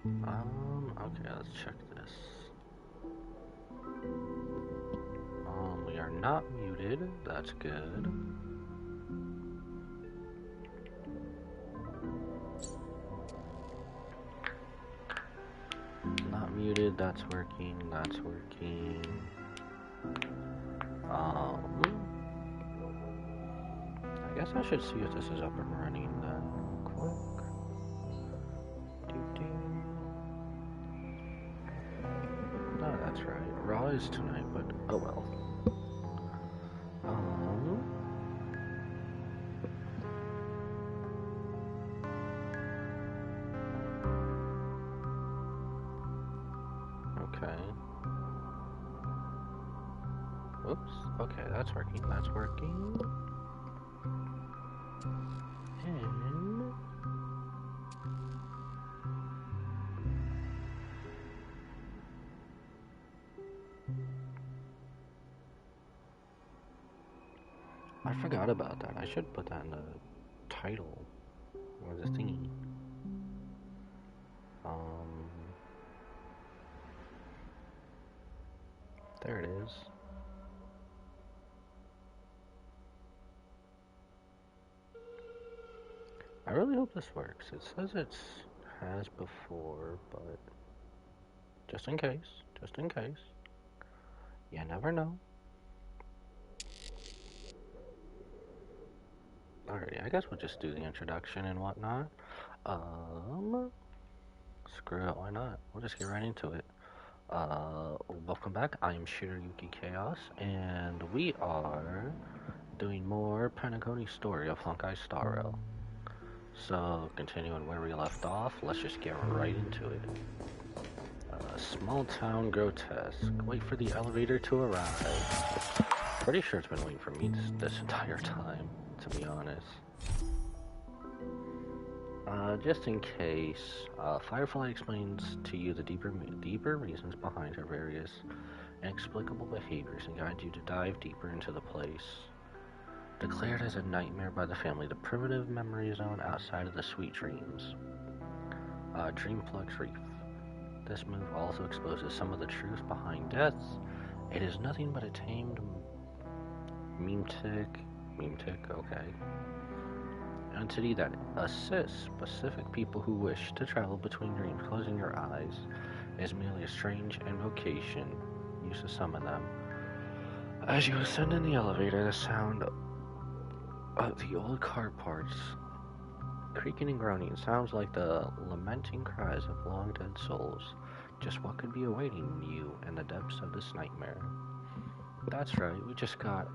Okay, let's check this. We are not muted. That's good. Not muted. That's working. That's working. I guess I should see if this is up and running then, real quick. No, that's right. Raw is tonight, but oh well. Okay. Oops. Okay, that's working. That's working. And I forgot about that. I should put that in the title or the thingy. There it is. I really hope this works. It says it has before, but just in case, you never know. Alrighty, I guess we'll just do the introduction and whatnot. Screw it, why not? We'll just get right into it. Welcome back. I am Shooter Yuki Chaos, and we are doing more Penacony story of Honkai Star Rail. So, continuing where we left off, let's just get right into it. Small town grotesque. Wait for the elevator to arrive. Pretty sure it's been waiting for me this entire time, to be honest. Just in case, Firefly explains to you the deeper reasons behind her various inexplicable behaviors and guides you to dive deeper into the place. Declared as a nightmare by the family, the primitive memory zone outside of the sweet dreams. Dreamflux Reef. This move also exposes some of the truth behind deaths. It is nothing but a tamed meme-tick, okay, entity that assists specific people who wish to travel between dreams. Closing your eyes is merely a strange invocation used to summon them. As you ascend in the elevator, the sound of the old car parts creaking and groaning sounds like the lamenting cries of long dead souls. Just what could be awaiting you in the depths of this nightmare? That's right, we just got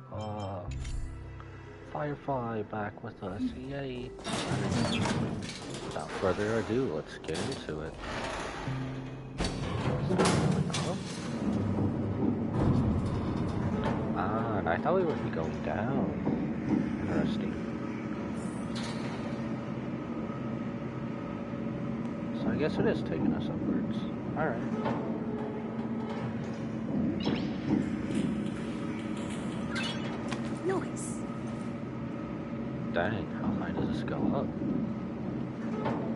Firefly back with us, yay! Without further ado, let's get into it. Ah, I thought we would be going down. Interesting. So I guess it is taking us upwards. Alright. Noise. Dang, how high does this go up?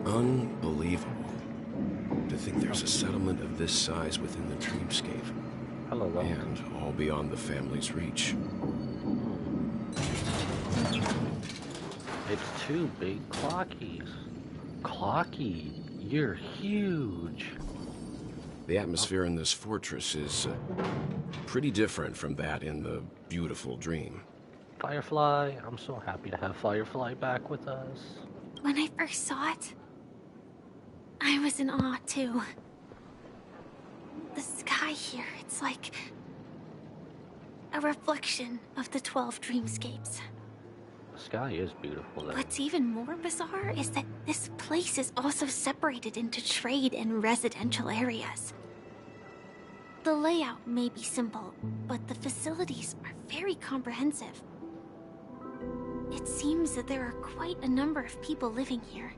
Unbelievable. To think there's a settlement of this size within the dreamscape. Hello, love. And all beyond the family's reach. It's two big clockies. Clocky, you're huge. The atmosphere in this fortress is pretty different from that in the beautiful dream. Firefly, I'm so happy to have Firefly back with us. When I first saw it, I was in awe too. The sky here, it's like a reflection of the 12 dreamscapes. The sky is beautiful there. What's even more bizarre is that this place is also separated into trade and residential areas. The layout may be simple, but the facilities are very comprehensive. It seems that there are quite a number of people living here.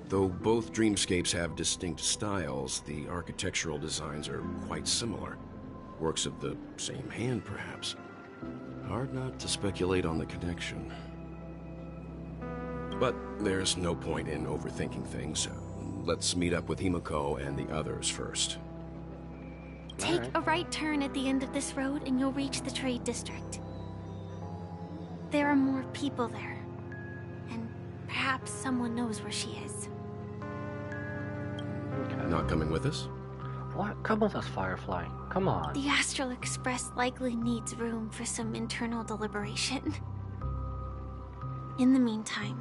Though both dreamscapes have distinct styles, the architectural designs are quite similar. Works of the same hand, perhaps. Hard not to speculate on the connection. But there's no point in overthinking things. Let's meet up with Himiko and the others first. Take Alright. a right turn at the end of this road and you'll reach the trade district. There are more people there. And perhaps someone knows where she is. Okay. Not coming with us? What? Come with us, Firefly. Come on. The Astral Express likely needs room for some internal deliberation. In the meantime,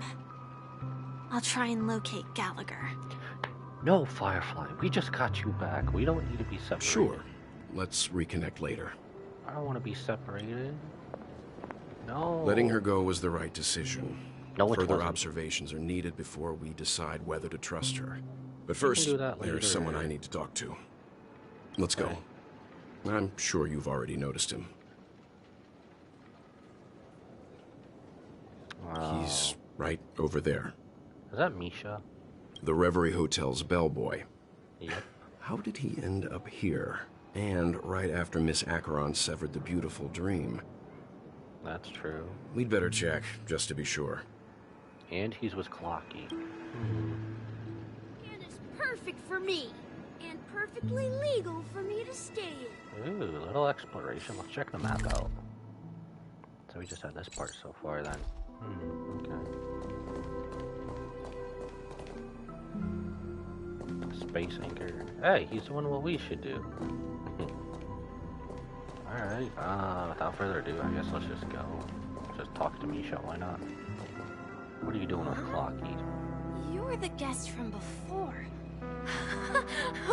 I'll try and locate Gallagher. No, Firefly. We just got you back. We don't need to be separated. Sure. Let's reconnect later. I don't want to be separated. No. Letting her go was the right decision. No, it Further wasn't. observations are needed before we decide whether to trust her. But first, do that later. there's someone I need to talk to. Let's go. Okay. I'm sure you've already noticed him. Wow. He's right over there. Is that Misha? The Reverie Hotel's bellboy. Yep. How did he end up here? And right after Miss Acheron severed the beautiful dream. That's true. We'd better check, just to be sure. And he's with Clocky. And it's perfect for me. And perfectly legal for me to stay in. Ooh, little exploration. Let's check the map out. So we just had this part so far then. Okay. Space anchor. Hey, he's doing what we should do. Alright, without further ado, I guess let's just go. Just talk to Misha, why not? What are you doing with Clocky? You're the guest from before.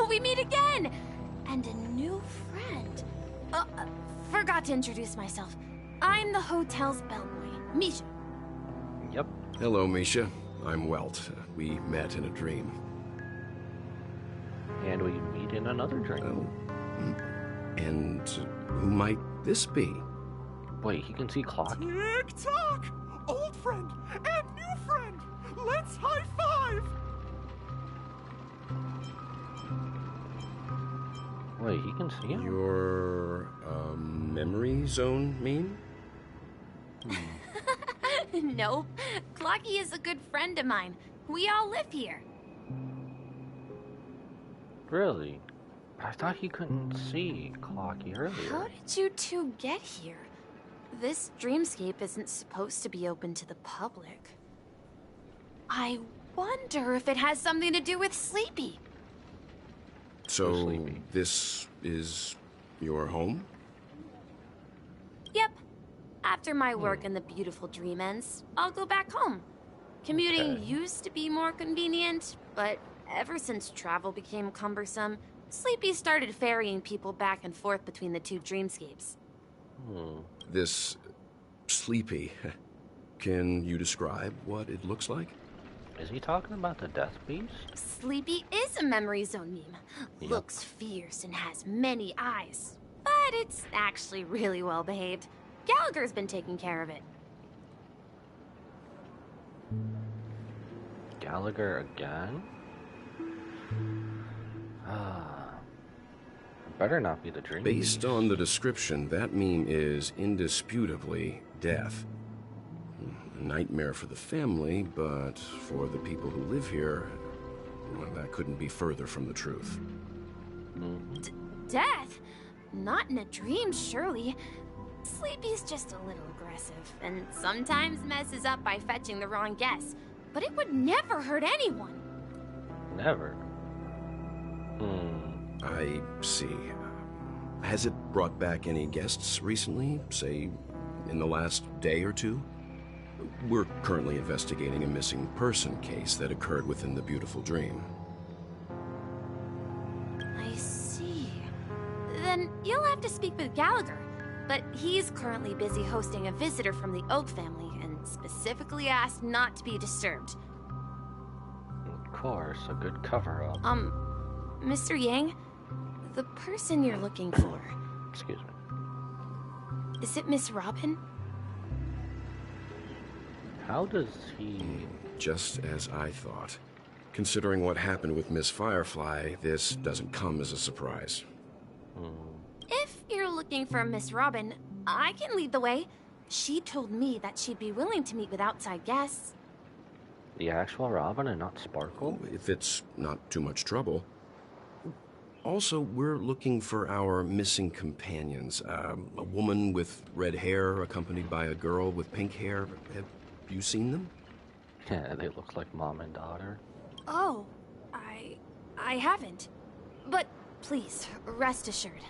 We meet again! And a new friend. Forgot to introduce myself. I'm the hotel's bellboy, Misha. Yep. Hello, Misha. I'm Welt. We met in a dream. And we meet in another dream. Oh. And who might this be? Wait, he can see Clocky? Tick-tock! Old friend and new friend! Let's high-five! Wait, he can see him? Your, memory zone mean? No, Clocky is a good friend of mine. We all live here. Really? I thought he couldn't see Clocky earlier. How did you two get here? This dreamscape isn't supposed to be open to the public. I wonder if it has something to do with Sleepy. So, Sleepy. this is your home? Yep. After my work in the beautiful dream ends, I'll go back home. Commuting Okay. used to be more convenient, but ever since travel became cumbersome, Sleepy started ferrying people back and forth between the two dreamscapes. This Sleepy. Can you describe what it looks like? Is he talking about the Death Beast? Sleepy is a memory zone meme. Yep. Looks fierce and has many eyes. But it's actually really well behaved. Gallagher's been taking care of it. Gallagher again? Better not be the dream. Based beast. on the description, that meme is indisputably death. A nightmare for the family, but for the people who live here, well, that couldn't be further from the truth. Death? Not in a dream, surely. Sleepy's just a little aggressive, and sometimes messes up by fetching the wrong guess. But it would never hurt anyone. Never. I see. Has it brought back any guests recently? Say, in the last day or two? We're currently investigating a missing person case that occurred within the beautiful dream. I see. Then you'll have to speak with Gallagher. But he's currently busy hosting a visitor from the Oak family and specifically asked not to be disturbed. Of course, a good cover-up. Mr. Yang, the person you're looking for, Excuse me. is it Miss Robin? How does he... Just as I thought. Considering what happened with Miss Firefly, this doesn't come as a surprise. If you're looking for Miss Robin, I can lead the way. She told me that she'd be willing to meet with outside guests. The actual Robin and not Sparkle? If it's not too much trouble. Also, we're looking for our missing companions. A woman with red hair accompanied by a girl with pink hair. Have you seen them? Yeah, they look like mom and daughter. Oh, I haven't. But please, rest assured.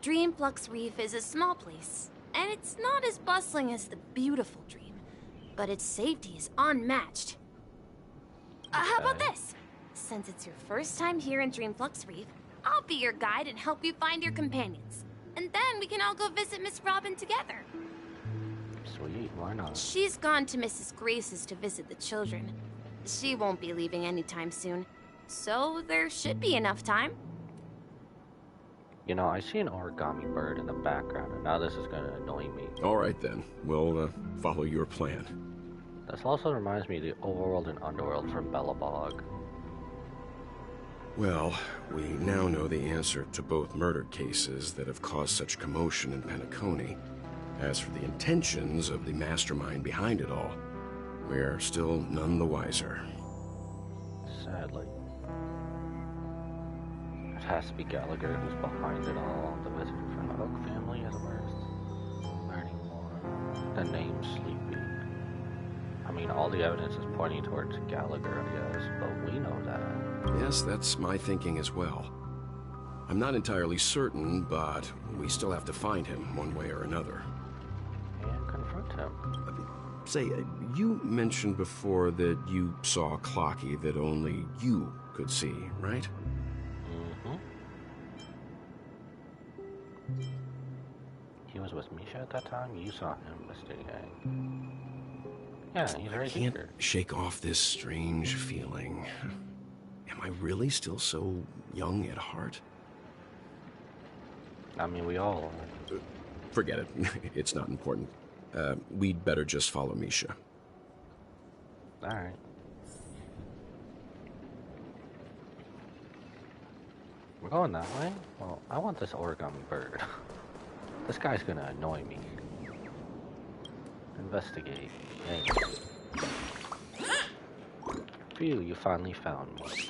Dreamflux Reef is a small place, and it's not as bustling as the beautiful Dream, but its safety is unmatched. How about this? Since it's your first time here in Dreamflux Reef, I'll be your guide and help you find your companions. And then we can all go visit Miss Robin together. Sweet, why not? She's gone to Mrs. Grace's to visit the children. She won't be leaving anytime soon, so there should be enough time. You know, I see an origami bird in the background, and now this is gonna annoy me. All right, then. We'll follow your plan. This also reminds me of the overworld and underworld from Bellabog. Well, we now know the answer to both murder cases that have caused such commotion in Penacony. As for the intentions of the mastermind behind it all, we're still none the wiser. Sadly. It has to be Gallagher who's behind it all. The visitor from the Oak family is worse. Learning more. The name Sleepy. I mean, all the evidence is pointing towards Gallagher, I guess, but we know that. Yes, that's my thinking as well. I'm not entirely certain, but we still have to find him one way or another. And confront him. Say, you mentioned before that you saw Clocky that only you could see, right? Mm-hmm. He was with Misha at that time? You saw him investigating. Yeah, he's right I can't here. shake off this strange feeling. Am I really still so young at heart? I mean, we all are. Forget it. It's not important. We'd better just follow Misha. Alright. We're going that way? Well, I want this origami bird. This guy's gonna annoy me. Investigate. Hey. Phew, you finally found me.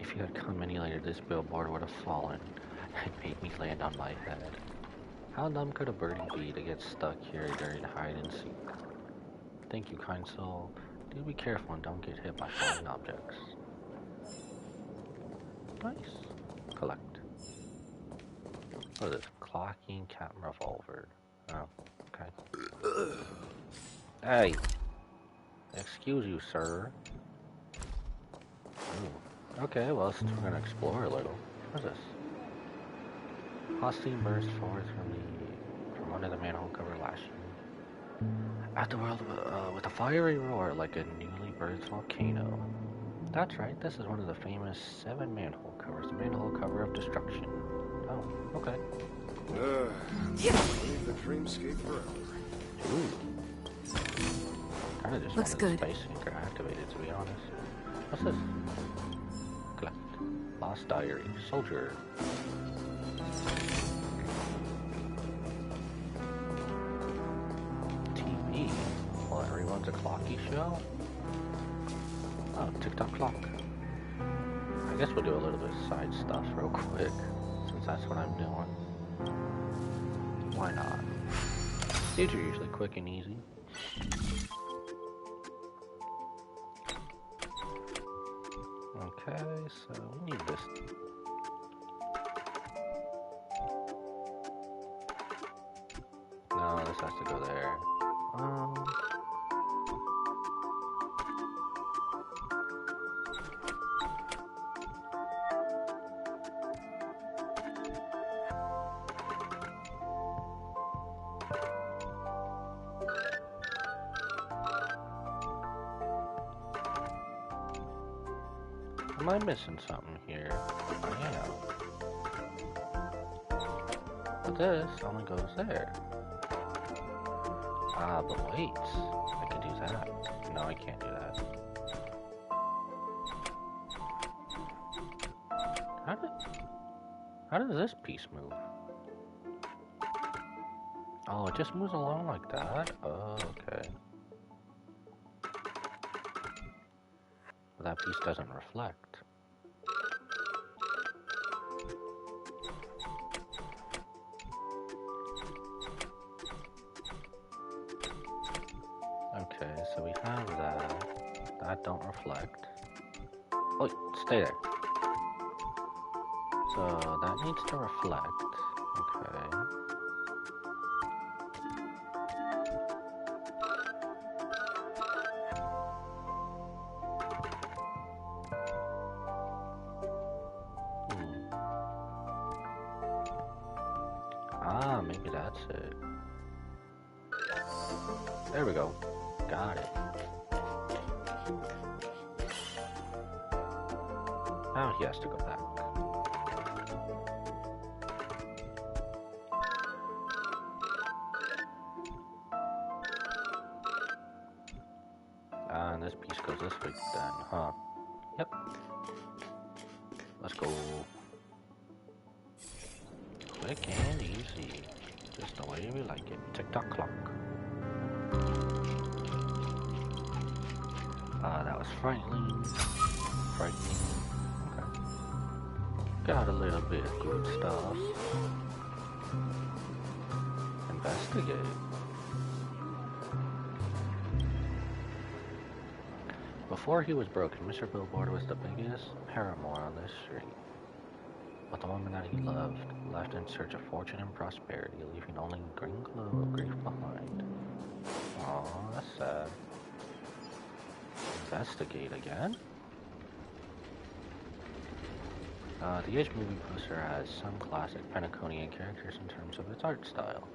If you had come any later, this billboard would have fallen and made me land on my head. How dumb could a birdie be to get stuck here during hide and seek? Thank you, kind soul. Do be careful and don't get hit by falling objects. Nice. Collect. What is this? Clocking cap revolver. Oh, okay. Hey! Excuse you, sir. Ooh. Okay, well, since we're gonna explore a little. What's this? Hot steam burst forth from under the manhole cover lashing at the world with a fiery roar like a newly birthed volcano. That's right, this is one of the famous 7 manhole covers, the manhole cover of destruction. Oh, okay. Leave the dreamscape forever. Ooh. Kinda just Looks wanted good. the space anchor activated, to be honest. What's this? Collect. Lost diary. Soldier. TV. Well, everyone's a clocky show? Oh, TikTok clock. I guess we'll do a little bit of side stuff real quick, since that's what I'm doing. Why not? These are usually quick and easy. Okay, so we need this. No, this has to go there. Am I missing something here? I am. But this only goes there. Ah, but wait. I can do that. No, I can't do that. How does this piece move? Oh, it just moves along like that? Oh, okay. That piece doesn't reflect. Okay, so we have that. That don't reflect. Oh, stay there. So that needs to reflect. Okay. Ah, maybe that's it. There we go. Got it. Now he has to go back. And this piece goes this way then, huh? Yep. Let's go. Quick and easy. Just the way we like it. Tick-tock clock. That was frightening. Frightening. Okay. Got a little bit of good stuff. Investigate. Before he was broken, Mr. Billboard was the biggest paramour on this street. But the woman that he loved left in search of fortune and prosperity, leaving only a green glow of grief behind. Aw, that's sad. Investigate again? The Edge movie poster has some classic Penaconian characters in terms of its art style.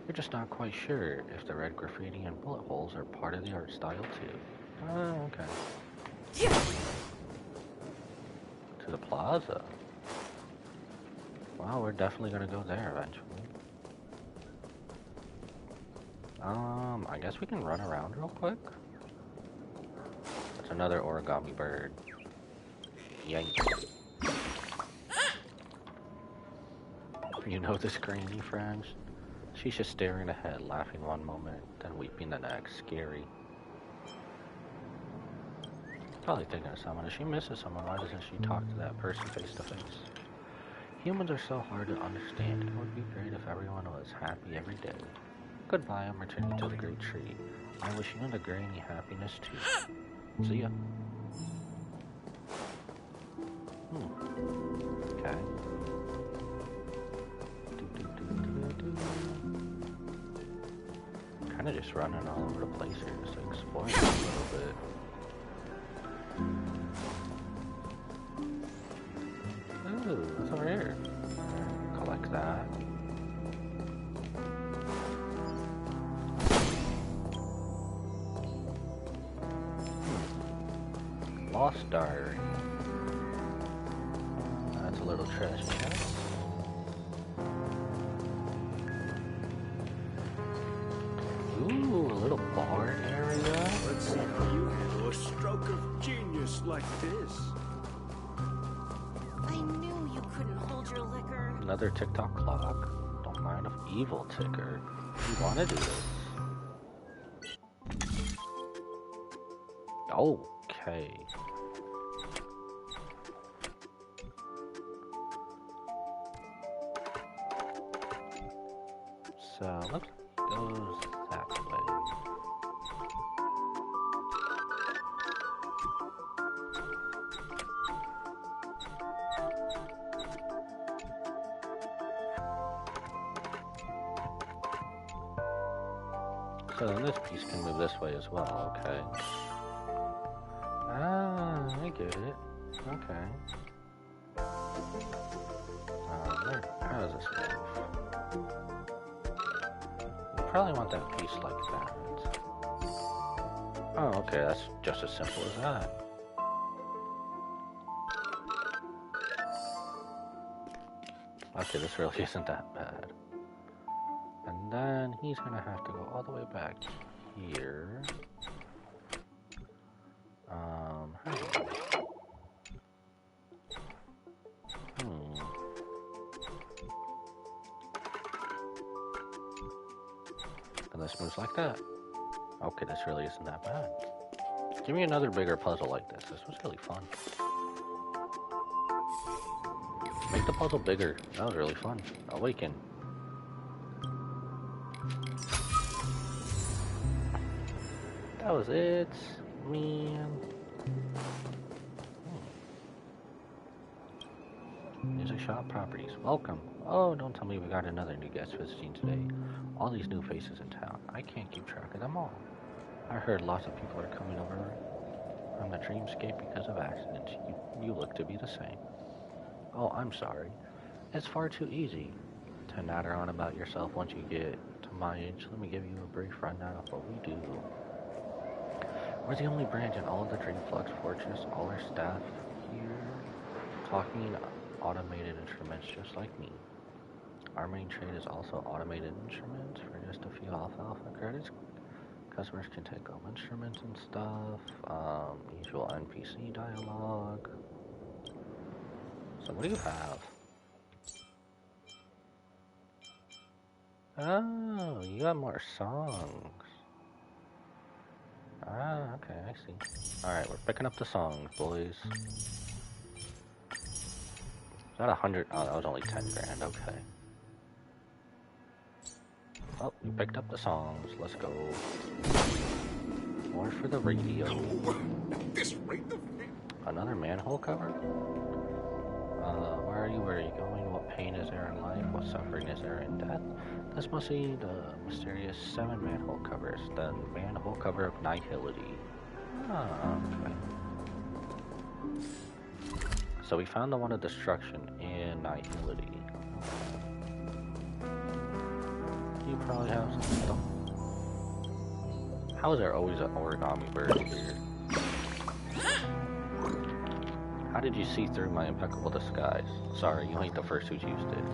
You're just not quite sure if the red graffiti and bullet holes are part of the art style too. Oh, okay. To the plaza. Well, we're definitely gonna go there eventually. I guess we can run around real quick. That's another origami bird. Yank. You know this granny, friends? She's just staring ahead, laughing one moment, then weeping the next. Scary. Probably thinking of someone. If she misses someone, why doesn't she talk to that person face to face? Humans are so hard to understand. It would be great if everyone was happy every day. Goodbye, I'm returning to the great tree. I wish you and the granny happiness too. See ya. Okay. Kinda just running all over the place here, just exploring a little bit. Ooh, what's over here? Collect that. Lost diary. That's a little trash chest. Ooh, a little bar area. Let's see how you handle a stroke of genius like this. I knew you couldn't hold your liquor. Another TikTok clock. Don't mind an evil ticker. You want to do this? Okay. So looks like it goes that way. So then this piece can move this way as well, okay. Ah, I get it. Okay. There. How does this move? You probably want that piece like that. Oh, okay, that's just as simple as that. Okay, this really isn't that bad. And then he's gonna have to go all the way back here. And this moves like that. Okay, this really isn't that bad. Give me another bigger puzzle like this. This was really fun. Make the puzzle bigger. That was really fun. Awaken. That was it, man. Music shop properties. Welcome. Oh, don't tell me we got another new guest visiting today. All these new faces in town. I can't keep track of them all. I heard lots of people are coming over from the dreamscape because of accidents. You look to be the same. Oh, I'm sorry. It's far too easy to natter on about yourself once you get to my age. Let me give you a brief rundown of what we do. We're the only branch in all of the Dreamflux Fortress. All our staff here talking automated instruments just like me. Our main trade is also automated instruments for just a few alfalfa credits. Customers can take home instruments and stuff. Usual NPC dialogue. So what do you have? Oh, you got more songs. Ah, okay, I see. Alright, we're picking up the songs, boys. Is that 100? Oh, that was only 10 grand, okay. Oh, we picked up the songs. Let's go. More for the radio. At this rate of Another manhole cover? Where are you? Where are you going? What pain is there in life? What suffering is there in death? This must be the mysterious 7 manhole covers. The manhole cover of nihility. Ah, okay. So we found the one of destruction in nihility. You probably have some stuff. How is there always an origami bird here? How did you see through my impeccable disguise? Sorry, you ain't the first who's used it.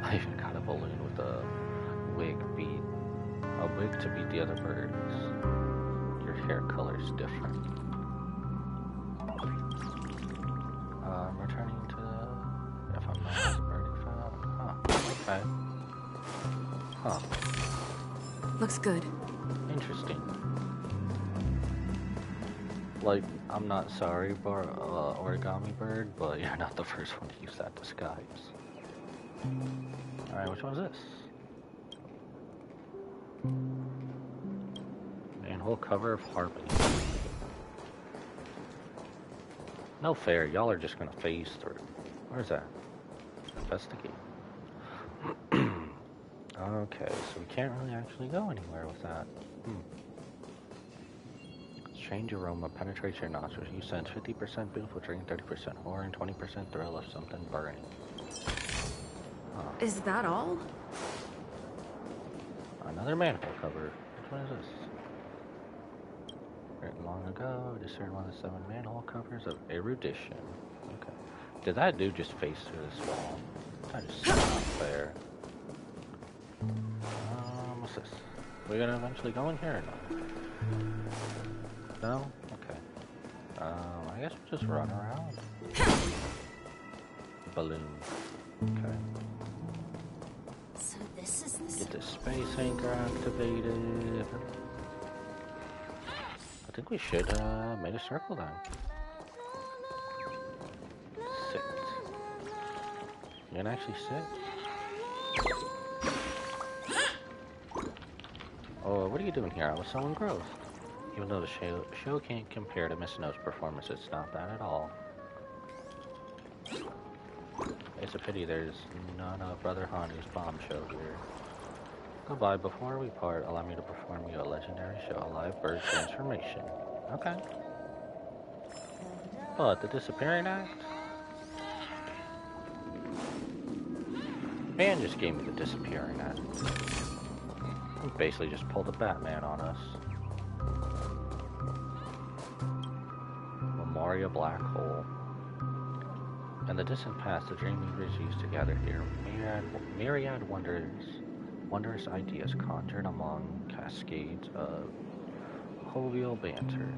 I even got a balloon with a wig to beat the other birds. Your hair color's different. I'm returning to if I'm not already found. Huh. Okay. Huh. Looks good. Interesting. Like, I'm not sorry, origami bird, but you're not the first one to use that disguise. Alright, which one's this? Manhole cover of Harmony. No fair, y'all are just gonna phase through. Where's that? Investigate. Okay, so we can't really actually go anywhere with that. Strange aroma penetrates your nostrils. You sense 50% beautiful drink, 30% horror, and 20% thrill of something burning. Is that all? Another manhole cover. Which one is this? Written long ago, discern one of the 7 manhole covers of erudition. Okay. Did that dude just face through this wall? I just stop there. What's this? We gonna eventually go in here or not? No? Okay. I guess we'll just run around. Balloon. Okay. So this is the... Get the space anchor activated. I think we should make a circle then. Sit. You can actually sit. Oh, what are you doing here? I was selling growth. Even though the show can't compare to Miss Snow's performance, it's not bad at all. It's a pity there's none of Brother Hanu's bomb show here. Goodbye. Before we part, allow me to perform you a legendary show, a live bird transformation. Okay. What, the disappearing act? Man just gave me the disappearing act. He basically just pulled a Batman on us. Memoria Black Hole. In the distant past, the dream weavers used to gather here. Myriad wondrous ideas conjured among cascades of jovial banter.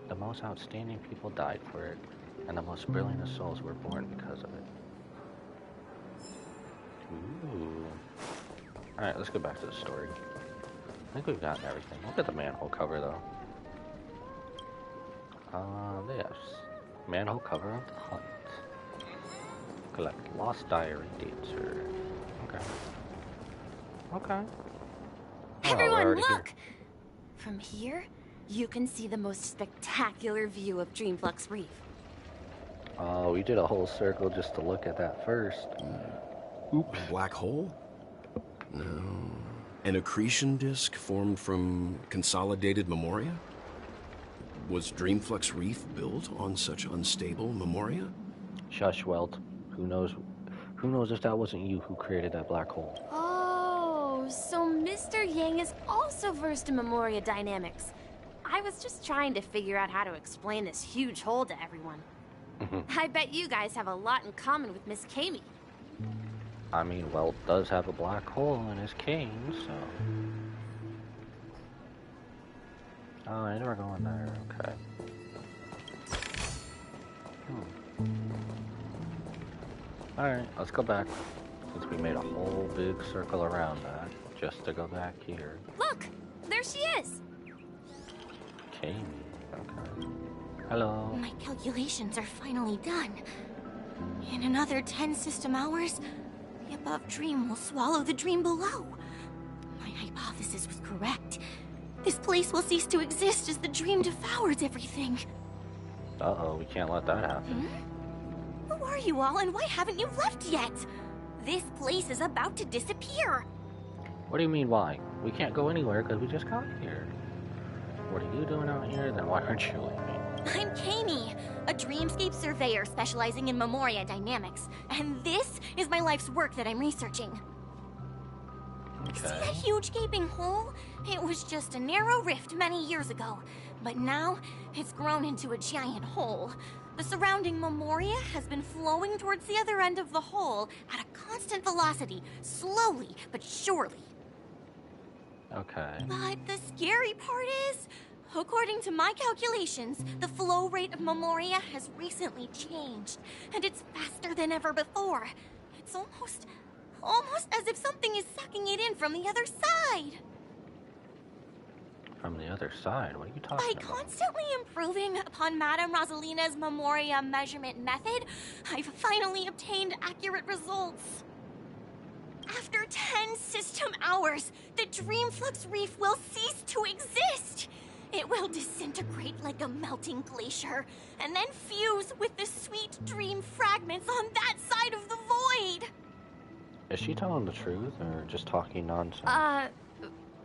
The most outstanding people died for it, and the most brilliant of souls were born because of it. Ooh. Alright, let's go back to the story. I think we've gotten everything. Look at the manhole cover, though. Yes. Manhole cover of the hunt. Collect lost diary dates or... Okay. Okay. Oh, we're Everyone, already look! here. From here, you can see the most spectacular view of Dreamflux Reef. Oh, we did a whole circle just to look at that first. Oops. Black hole? No. An accretion disk formed from consolidated memoria? Was Dreamflux Reef built on such unstable memoria? Shush, Welt. Who knows if that wasn't you who created that black hole? Oh, so Mr. Yang is also versed in Memoria dynamics. I was just trying to figure out how to explain this huge hole to everyone. I bet you guys have a lot in common with Miss Kami. I mean, Welt does have a black hole in his cane, so... Oh, and we're going there, okay. Alright, let's go back. Since we made a whole big circle around that, just to go back here. Look! There she is! Kami, okay. Hello. My calculations are finally done. In another 10 system hours, the above dream will swallow the dream below. My hypothesis was correct. This place will cease to exist as the dream devours everything. Uh-oh, we can't let that happen. Who are you all, and why haven't you left yet? This place is about to disappear. What do you mean, why? We can't go anywhere because we just got here. What are you doing out here? Then why aren't you leaving? I'm Kami, a dreamscape surveyor specializing in Memoria dynamics, and this is my life's work that I'm researching. See that Okay. huge gaping hole? It was just a narrow rift many years ago, but now it's grown into a giant hole. The surrounding Memoria has been flowing towards the other end of the hole at a constant velocity, slowly but surely. Okay. But the scary part is, according to my calculations, the flow rate of Memoria has recently changed, and it's faster than ever before. It's almost as if something is sucking it in from the other side. From the other side? What are you By talking about? constantly improving upon Madame Rosalina's Memoria measurement method, I've finally obtained accurate results. After 10 system hours, the Dreamflux Reef will cease to exist. It will disintegrate like a melting glacier, and then fuse with the sweet dream fragments on that side of the void. Is she telling the truth or just talking nonsense?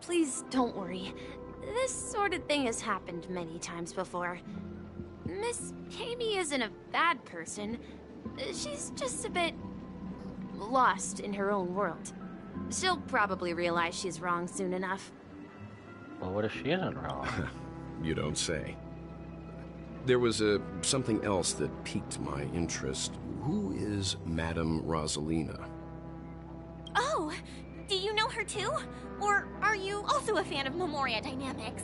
Please don't worry. This sort of thing has happened many times before. Miss Kami isn't a bad person. She's just a bit lost in her own world. She'll probably realize she's wrong soon enough. Well, what if she isn't wrong? You don't say. There was something else that piqued my interest. Who is Madame Rosalina? Oh, do you know her too? Or are you also a fan of Memoria dynamics?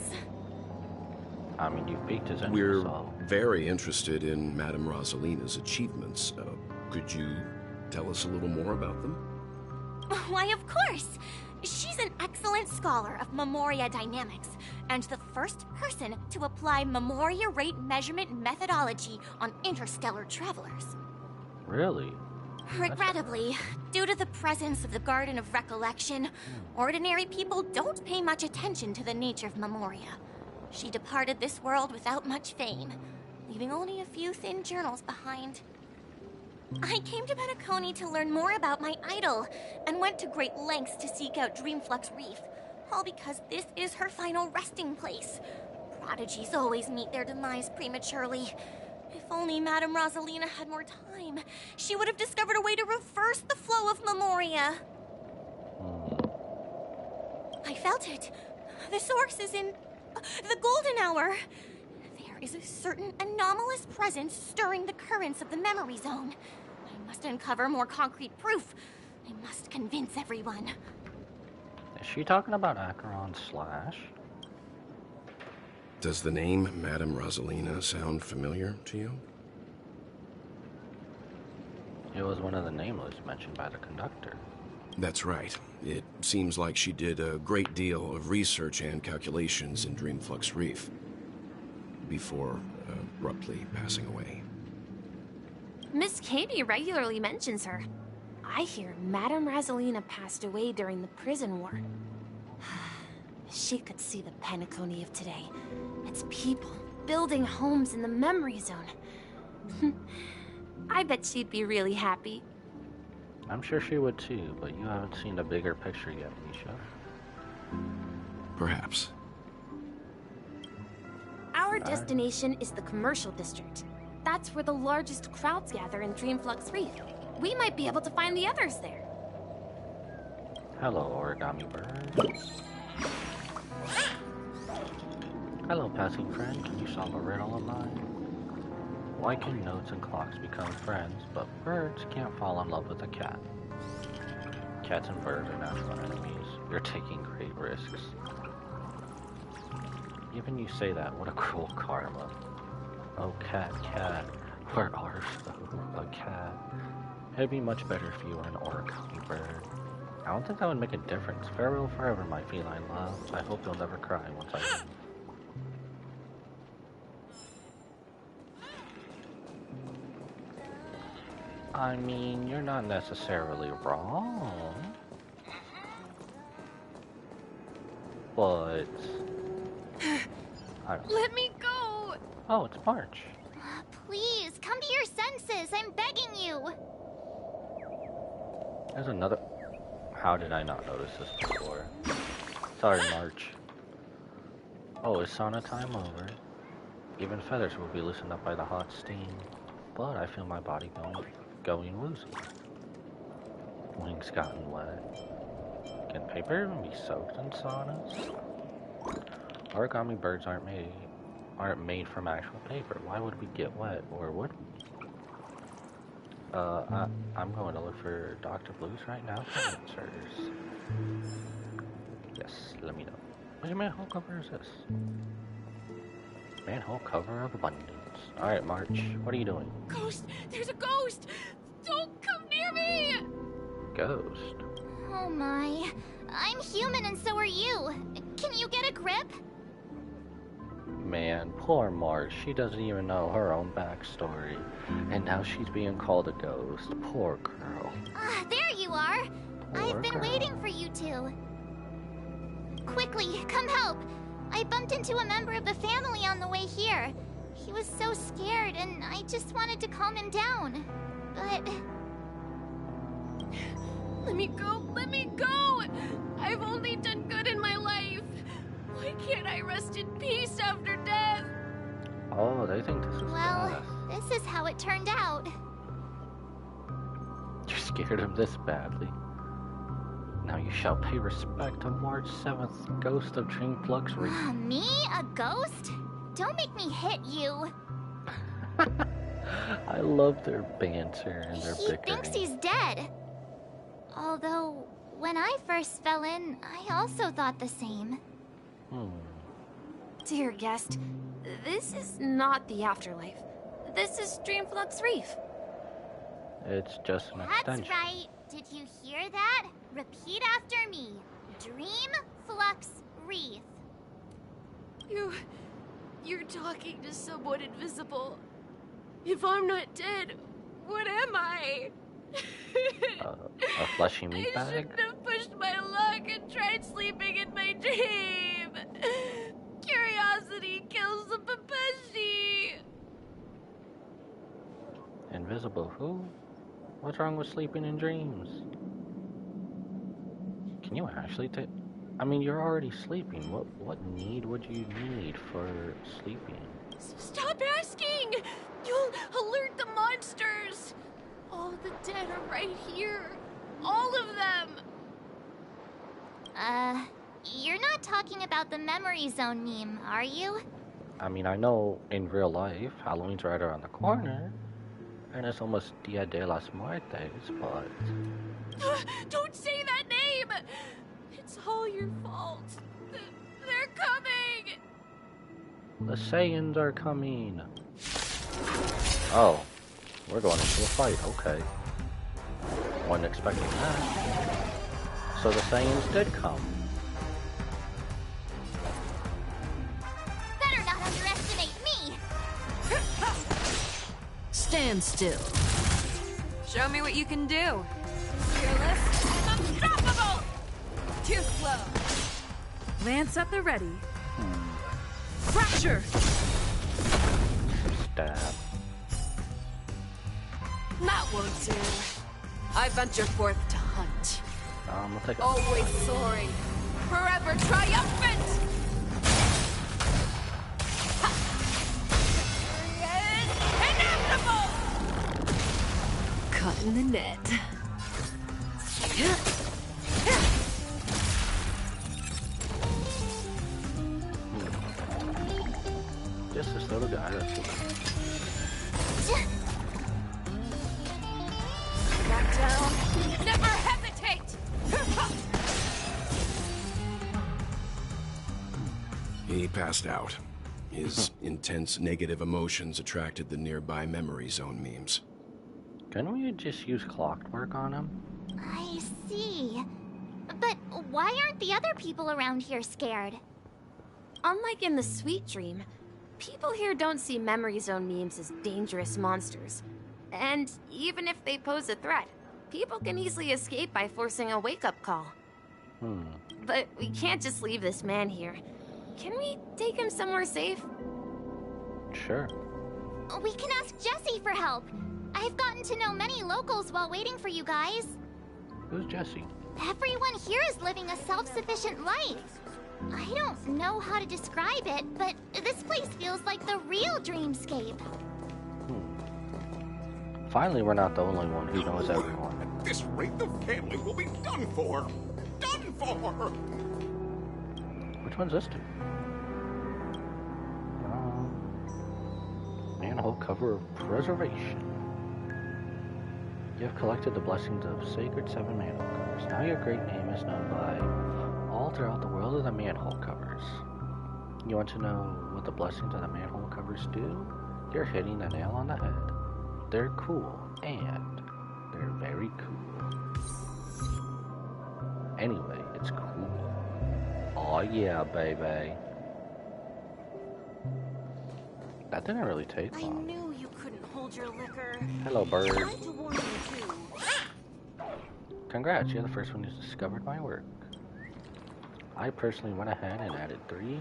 I mean, you've piqued his interest, We're so... very interested in Madame Rosalina's achievements. Could you tell us a little more about them? Why, of course! She's an excellent scholar of Memoria dynamics, and the first person to apply Memoria rate measurement methodology on interstellar travelers. Really? Regrettably, due to the presence of the Garden of Recollection, ordinary people don't pay much attention to the nature of Memoria. She departed this world without much fame, leaving only a few thin journals behind. I came to Penacony to learn more about my idol, and went to great lengths to seek out Dreamflux Reef, all because this is her final resting place. Prodigies always meet their demise prematurely. If only Madame Rosalina had more time, she would have discovered a way to reverse the flow of Memoria. I felt it. The source is in the golden hour. There is a certain anomalous presence stirring the currents of the memory zone. I must uncover more concrete proof. I must convince everyone. Is she talking about Acheron Slash? Does the name Madame Rosalina sound familiar to you? It was one of the nameless mentioned by the conductor. That's right. It seems like she did a great deal of research and calculations in Dreamflux Reef. before abruptly passing away. Miss Katie regularly mentions her. I hear Madame Razelina passed away during the prison war. She could see the Penacony of today. Its people building homes in the memory zone. I bet she'd be really happy. I'm sure she would too, but you haven't seen the bigger picture yet, Misha. Perhaps. Our destination is the commercial district. That's where the largest crowds gather in Dreamflux Reef. We might be able to find the others there. Hello, origami birds. Hello, passing friend. Can you solve a riddle of mine? Why can notes and clocks become friends, but birds can't fall in love with a cat? Cats and birds are natural enemies. You're taking great risks. Even you say that, what a cruel karma. Oh, cat, where are you? A cat. It'd be much better if you were an origami bird. I don't think that would make a difference. Farewell forever, my feline love. I hope you'll never cry once I leave. I mean, you're not necessarily wrong. But... Let me go! Oh, it's March. Please, come to your senses. I'm begging you. There's another... How did I not notice this before? Sorry, March. Oh, is sauna time over? Even feathers will be loosened up by the hot steam. But I feel my body going woozy. Wings gotten wet. Can paper even be soaked in saunas? Origami birds aren't made from actual paper. Why would we get wet, or would we? I'm going to look for Dr. Blues right now for answers. Yes, let me know. Which manhole cover is this? Manhole cover of abundance. Alright, March, what are you doing? Ghost! There's a ghost! Don't come near me! Ghost? Oh my. I'm human and so are you. Can you get a grip? Man, poor March. She doesn't even know her own backstory. And now she's being called a ghost. Poor girl. Ah, there you are. I've been girl. waiting for you two. Quickly, come help. I bumped into a member of the family on the way here. He was so scared, and I just wanted to calm him down. But... Let me go! Let me go! I've only done good in my life. Why can't I rest in peace after death? Oh, they think this is well, death. this is how it turned out. You're scared him this badly. Now you shall pay respect to March 7th, Ghost of Dreamflux Reef. Me? A ghost? Don't make me hit you. I love their banter and their He bickering. thinks he's dead. Although, when I first fell in, I also thought the same. Dear guest, this is not the afterlife. This is Dreamflux Reef. It's just an That's extension. right. Did you hear that? Repeat after me. Dreamflux Reef. You're talking to someone invisible. If I'm not dead, what am I? A fleshy meat I bag? shouldn't have pushed my luck and tried sleeping in my dream. Curiosity kills the papashi. Invisible who? What's wrong with sleeping in dreams? Can you actually take... I mean, you're already sleeping. What need would you need for sleeping? Stop asking! You'll alert the monsters! All the dead are right here. All of them! You're not talking about the memory zone meme, are you? I mean, I know in real life, Halloween's right around the corner, and it's almost Dia de las Muertes, but... Don't say that name! It's all your fault. They're coming! The Saiyans are coming! Oh, we're going into a fight, okay. Wasn't expecting that. So the Saiyans did come. Better not underestimate me! Stand still. Show me what you can do. Fearless and unstoppable! Too slow. Lance at the ready. Fracture! Stab. That won't do. I venture forth to hunt. We'll take a Always soaring. Forever triumphant! Ha! Inevitable! Cut in the net. Just this little guy. That's cool. Back down. Never hesitate! He passed out. His intense negative emotions attracted the nearby memory zone memes. Couldn't we just use clockwork on him? I see. But why aren't the other people around here scared? Unlike in the Sweet Dream, people here don't see memory zone memes as dangerous monsters. And even if they pose a threat, people can easily escape by forcing a wake-up call. But we can't just leave this man here. Can we take him somewhere safe? Sure. We can ask Jessie for help. I've gotten to know many locals while waiting for you guys. Who's Jessie? Everyone here is living a self-sufficient life. I don't know how to describe it, but this place feels like the real dreamscape. Finally, we're not the only one who knows everyone. At this rate, the family will be done for. Done for! Which one's this to? Manhole cover of preservation. You have collected the blessings of sacred 7 manhole covers. Now your great name is known by all throughout the world of the manhole covers. You want to know what the blessings of the manhole covers do? You're hitting the nail on the head. They're cool, and they're very cool. Anyway, it's cool. Oh yeah, baby. That didn't really take I long. knew you couldn't hold your liquor. Hello, bird. Tried to warn you too. Congrats, you're the first one who's discovered my work. I personally went ahead and added 3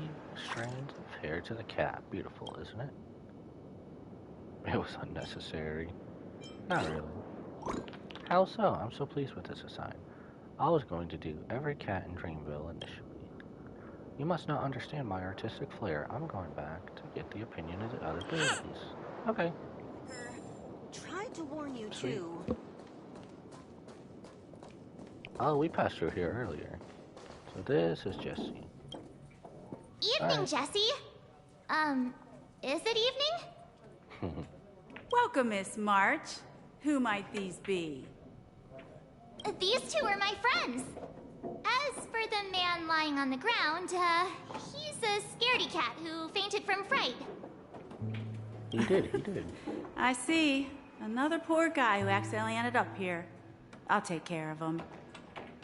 strands of hair to the cap. Beautiful, isn't it? It was unnecessary. Not really. How so? I'm so pleased with this design. I was going to do every cat in Dreamville initially. You must not understand my artistic flair. I'm going back to get the opinion of the other babies. Okay. Tried to warn you Sweet. too. Oh, we passed through here earlier. So this is Jessie. Evening, Jessie. Is it evening? Welcome, Miss March. Who might these be? These 2 are my friends. As for the man lying on the ground, he's a scaredy cat who fainted from fright. He did. I see. Another poor guy who accidentally ended up here. I'll take care of him.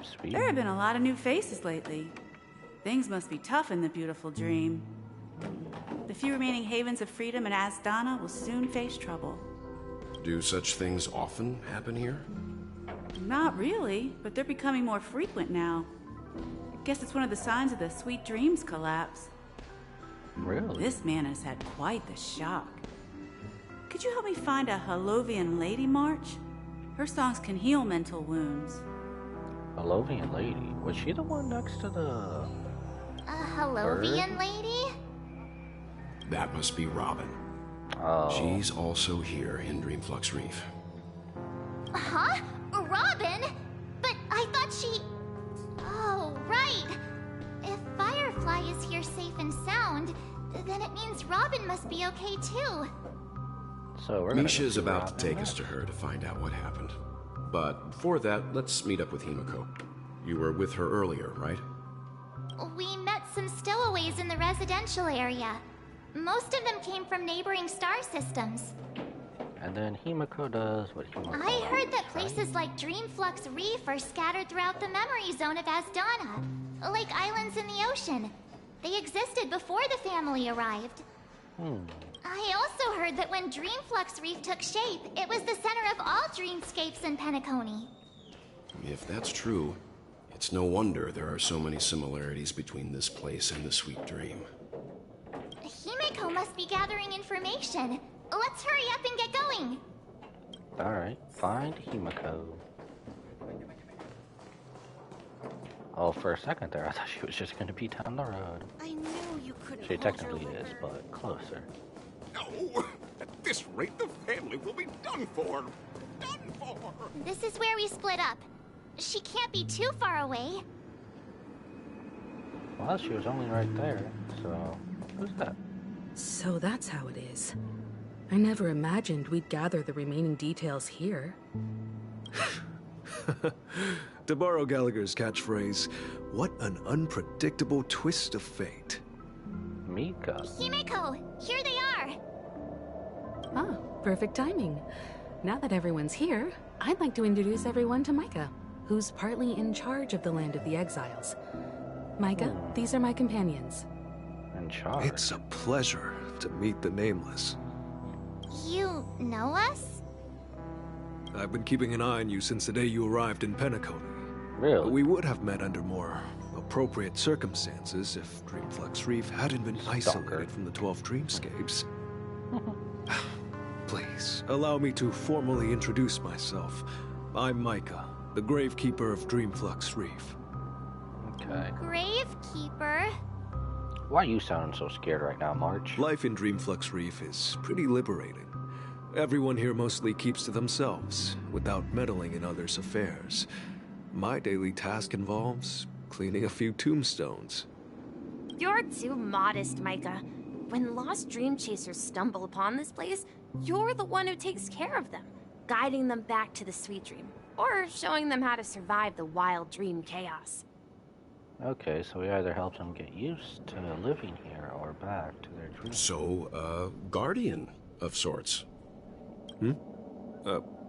Sweet. There have been a lot of new faces lately. Things must be tough in the beautiful dream. The few remaining havens of freedom in Asdana will soon face trouble. Do such things often happen here? Not really, but they're becoming more frequent now. Guess it's one of the signs of the Sweet Dreams collapse. Really? This man has had quite the shock. Could you help me find a Halovian lady, March? Her songs can heal mental wounds. A Lovian lady? Was she the one next to the... A Halovian lady? That must be Robin. Oh. She's also here in Dreamflux Reef. Huh? Robin? But I thought she... Oh, right. If Firefly is here safe and sound, then it means Robin must be okay too. So we're gonna Misha's go see about to Robin take now. us to her to find out what happened. But before that, let's meet up with Himiko. You were with her earlier, right? We met some stowaways in the residential area. Most of them came from neighboring star systems. And then Himiko does what Himiko I heard that does, right? places like Dreamflux Reef are scattered throughout the memory zone of Asdana, like islands in the ocean. They existed before the family arrived. I also heard that when Dreamflux Reef took shape, it was the center of all dreamscapes in Penacony. If that's true, it's no wonder there are so many similarities between this place and the Sweet Dream. Himeko must be gathering information. Let's hurry up and get going. Alright, find Himeko. Oh, for a second there, I thought she was just going to be down the road. I knew you couldn't She hold your technically is, liquor. but closer. No! At this rate, the family will be done for. Done for! This is where we split up. She can't be too far away. Well, she was only right there, so... Who's that? So that's how it is. I never imagined we'd gather the remaining details here. To borrow Gallagher's catchphrase, what an unpredictable twist of fate. Mika. Himeko, here they are. Ah, perfect timing. Now that everyone's here, I'd like to introduce everyone to Micah, who's partly in charge of the Land of the Exiles. Micah, these are my companions. In charge. It's a pleasure to meet the Nameless. You know us? I've been keeping an eye on you since the day you arrived in Penacony. Really? We would have met under more appropriate circumstances if Dreamflux Reef hadn't been isolated from the 12 dreamscapes. Please, allow me to formally introduce myself. I'm Micah, the Gravekeeper of Dreamflux Reef. Okay. Gravekeeper? Why are you sounding so scared right now, March? Life in Dreamflux Reef is pretty liberating. Everyone here mostly keeps to themselves, without meddling in others' affairs. My daily task involves cleaning a few tombstones. You're too modest, Micah. When lost dream chasers stumble upon this place, you're the one who takes care of them, guiding them back to the sweet dream, or showing them how to survive the wild dream chaos. Okay, so we either help them get used to living here or back to their dreams. So, guardian of sorts.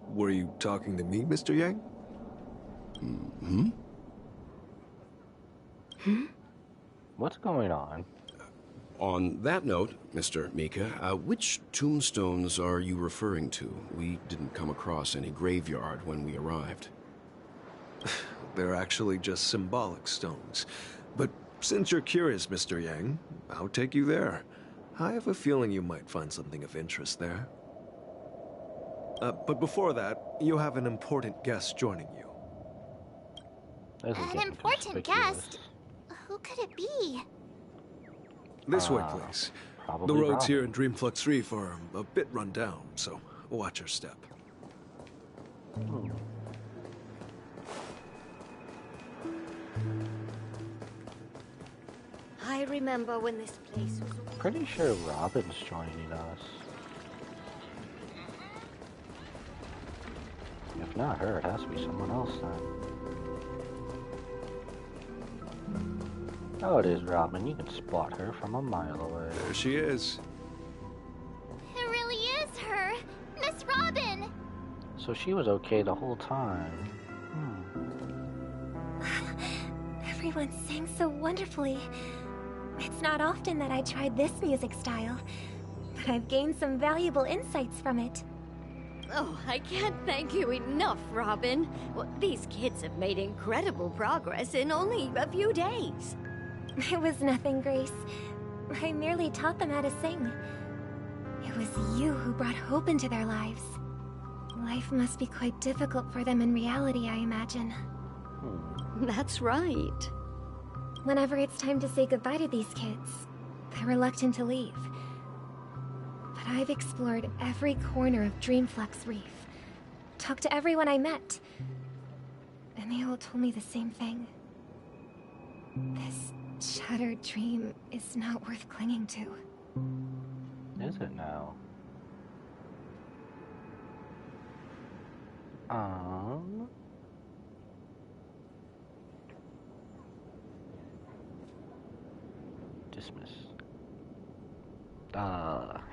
Were you talking to me, Mr. Yang? What's going on? On that note, Mr. Mika, which tombstones are you referring to? We didn't come across any graveyard when we arrived. They're actually just symbolic stones. But since you're curious, Mr. Yang, I'll take you there. I have a feeling you might find something of interest there. But before that, you have an important guest joining you. This is An getting important conspicuous. guest? Who could it be? This way, please. Probably The roads Robin. here in Dreamflux Reef are a bit run down, so watch your step. I remember when this place was... Pretty sure Robin's joining us. If not her, it has to be someone else then. Oh, it is Robin. You can spot her from a mile away. There she is. It really is her! Miss Robin! So she was okay the whole time. Everyone sang so wonderfully. It's not often that I tried this music style, but I've gained some valuable insights from it. Oh, I can't thank you enough, Robin. Well, these kids have made incredible progress in only a few days. It was nothing, Grace. I merely taught them how to sing. It was you who brought hope into their lives. Life must be quite difficult for them in reality, I imagine. That's right. Whenever it's time to say goodbye to these kids, they're reluctant to leave. But I've explored every corner of Dreamflux Reef, talked to everyone I met, and they all told me the same thing. This shattered dream is not worth clinging to. Is it now? Dismiss.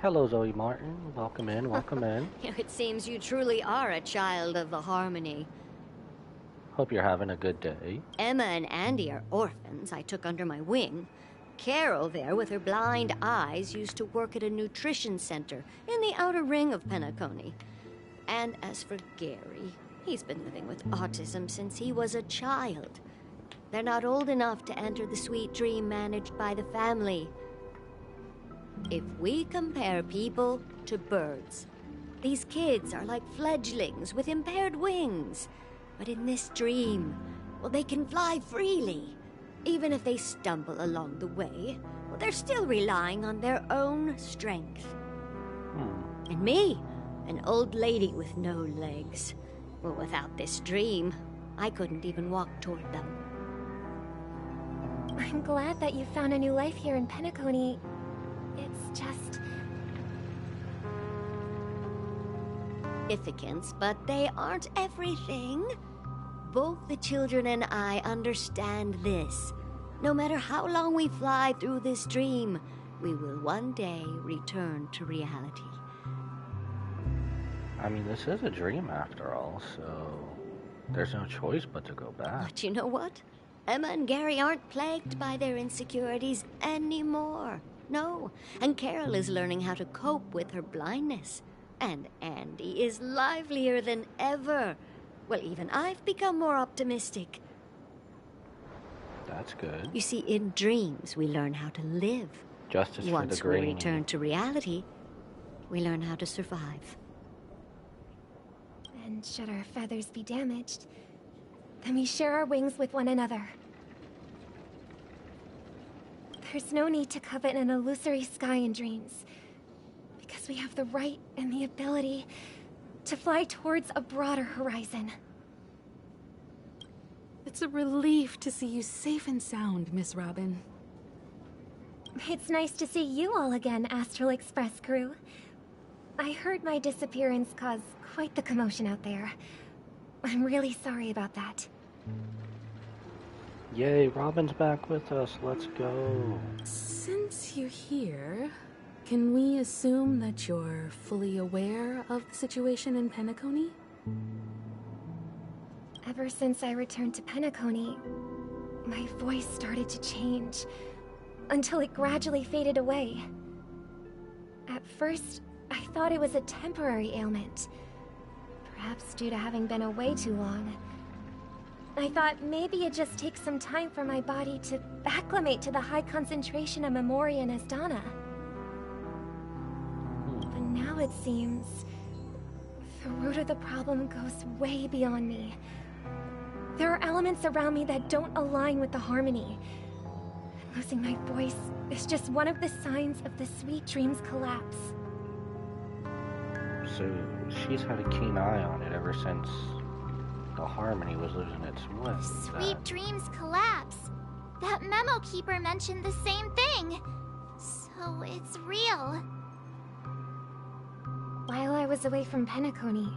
Hello Zoe Martin. Welcome in, welcome in. It seems you truly are a child of the Harmony. Hope you're having a good day. Emma and Andy are orphans I took under my wing. Carol there with her blind eyes used to work at a nutrition center in the outer ring of Penacony. And as for Gary, he's been living with autism since he was a child. They're not old enough to enter the sweet dream managed by the family. If we compare people to birds, these kids are like fledglings with impaired wings. But in this dream, well, they can fly freely. Even if they stumble along the way, well, they're still relying on their own strength. And me, an old lady with no legs. Well, without this dream, I couldn't even walk toward them. I'm glad that you found a new life here in Penacony. It's just... significance, but they aren't everything. Both the children and I understand this. No matter how long we fly through this dream, we will one day return to reality. I mean, this is a dream after all, so there's no choice but to go back. But you know what? Emma and Gary aren't plagued by their insecurities anymore. No, and Carol is learning how to cope with her blindness. And Andy is livelier than ever. Well, even I've become more optimistic. That's good. You see, in dreams, we learn how to live. Justice for the Once we grain. return to reality, we learn how to survive. And should our feathers be damaged, then we share our wings with one another. There's no need to covet an illusory sky in dreams, because we have the right and the ability to fly towards a broader horizon. It's a relief to see you safe and sound, Miss Robin. It's nice to see you all again, Astral Express crew. I heard my disappearance caused quite the commotion out there. I'm really sorry about that. Yay, Robin's back with us. Let's go. Since you're here, can we assume that you're fully aware of the situation in Penacony? Ever since I returned to Penacony, my voice started to change, until it gradually faded away. At first, I thought it was a temporary ailment, perhaps due to having been away too long. I thought maybe it just takes some time for my body to acclimate to the high concentration of Memoria and Asdana. But now it seems the root of the problem goes way beyond me. There are elements around me that don't align with the harmony. Losing my voice is just one of the signs of the Sweet Dreams collapse. So she's had a keen eye on it ever since the harmony was losing its way. Sweet Dreams collapse. That memo keeper mentioned the same thing. So it's real. While I was away from Penacony,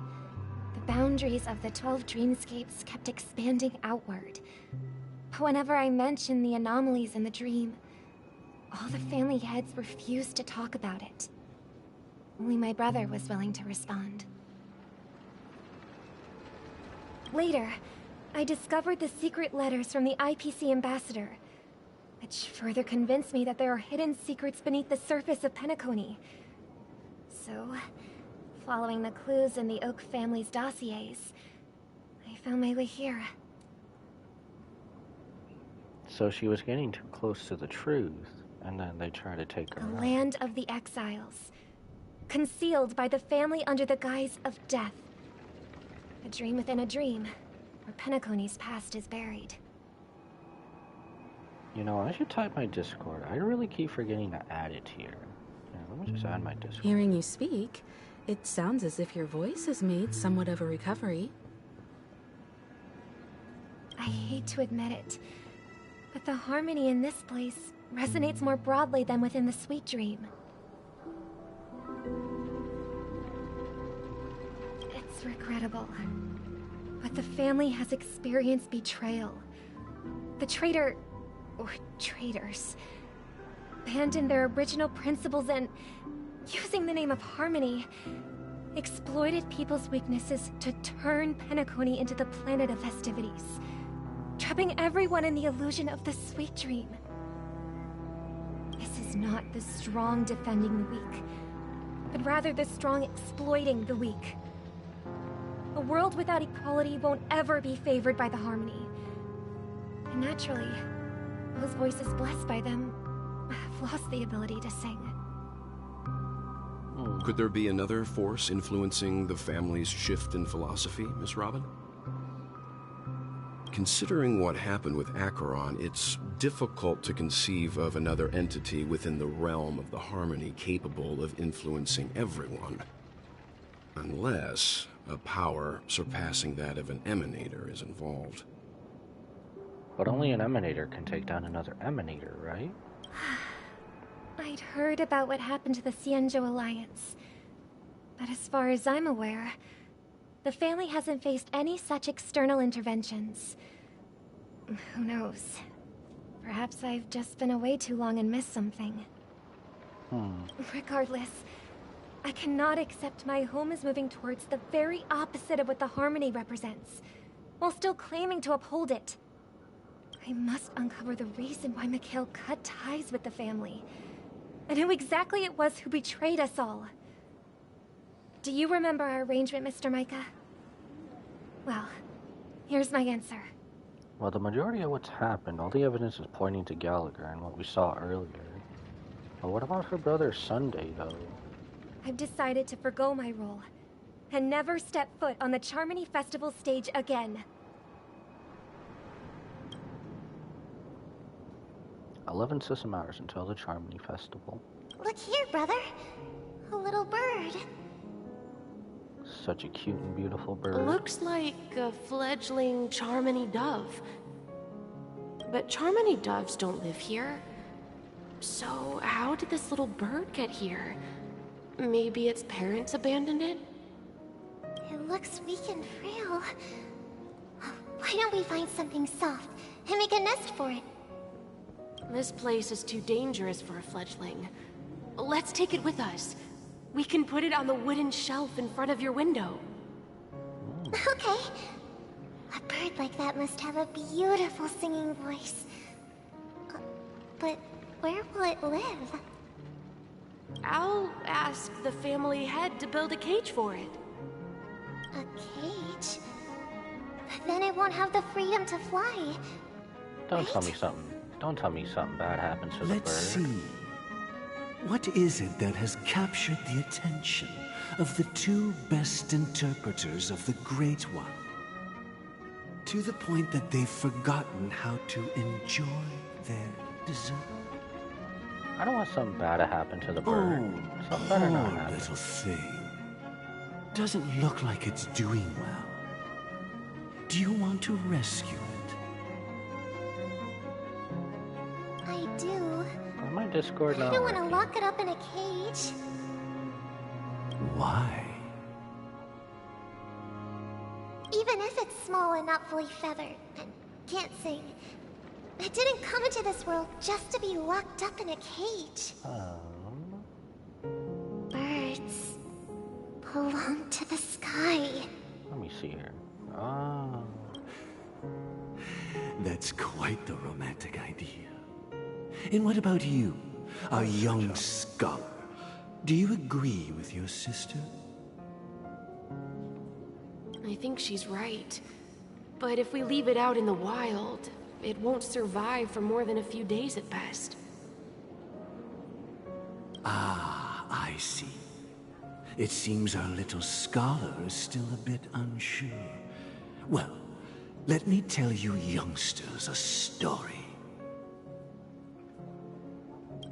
the boundaries of the 12 dreamscapes kept expanding outward. But whenever I mentioned the anomalies in the dream, all the family heads refused to talk about it. Only my brother was willing to respond. Later, I discovered the secret letters from the IPC ambassador, which further convinced me that there are hidden secrets beneath the surface of Penacony. So, following the clues in the Oak family's dossiers, I found my way here. So she was getting too close to the truth, and then they tried to take her The out. land of the exiles, concealed by the family under the guise of death. A dream within a dream, where Penacony's past is buried. You know, I should type my Discord. I really keep forgetting to add it here. Yeah, let me just add my Discord. Hearing you speak, it sounds as if your voice has made somewhat of a recovery. I hate to admit it, but the harmony in this place resonates more broadly than within the Sweet Dream. It's regrettable, but the family has experienced betrayal. The traitor, or traitors, abandoned their original principles and, using the name of harmony, exploited people's weaknesses to turn Penacony into the planet of festivities, trapping everyone in the illusion of the Sweet Dream. is not the strong defending the weak, but rather the strong exploiting the weak. A world without equality won't ever be favored by the Harmony. And naturally, those voices blessed by them have lost the ability to sing. Could there be another force influencing the family's shift in philosophy, Miss Robin? Considering what happened with Acheron, it's difficult to conceive of another entity within the realm of the Harmony capable of influencing everyone. Unless a power surpassing that of an emanator is involved. But only an emanator can take down another emanator, right? I'd heard about what happened to the Xianzhou Alliance. But as far as I'm aware, the family hasn't faced any such external interventions. Who knows? Perhaps I've just been away too long and missed something. Regardless, I cannot accept my home is moving towards the very opposite of what the Harmony represents, while still claiming to uphold it. I must uncover the reason why Mikhail cut ties with the family, and who exactly it was who betrayed us all. Do you remember our arrangement, Mr. Micah? Well, here's my answer. Well, the majority of what's happened, all the evidence is pointing to Gallagher and what we saw earlier. But what about her brother Sunday, though? I've decided to forgo my role, and never step foot on the Charmony Festival stage again. 11 system hours until the Charmony Festival. Look here, brother. A little bird. Such a cute and beautiful bird. Looks like a fledgling Charmony dove. But Charmony doves don't live here. So how did this little bird get here? Maybe its parents abandoned it? It looks weak and frail. Why don't we find something soft and make a nest for it? This place is too dangerous for a fledgling. Let's take it with us. We can put it on the wooden shelf in front of your window. Okay. A bird like that must have a beautiful singing voice. But where will it live? I'll ask the family head to build a cage for it. A cage? But then it won't have the freedom to fly. Don't tell me something. Don't tell me something bad happens to the bird. Let's see. What is it that has captured the attention of the two best interpreters of the Great One? To the point that they've forgotten how to enjoy their dessert. I don't want something bad to happen to the bird. Something better not Poor happen. little thing. Doesn't look like it's doing well. Do you want to rescue it? I do. My Discord I not don't want to working. lock it up in a cage. Why? Even if it's small and not fully feathered and can't sing, it didn't come into this world just to be locked up in a cage. Birds belong to the sky. Let me see here. That's quite the romantic idea. And what about you, a young scholar? Do you agree with your sister? I think she's right. But if we leave it out in the wild, it won't survive for more than a few days at best. Ah, I see. It seems our little scholar is still a bit unsure. Well, let me tell you youngsters a story.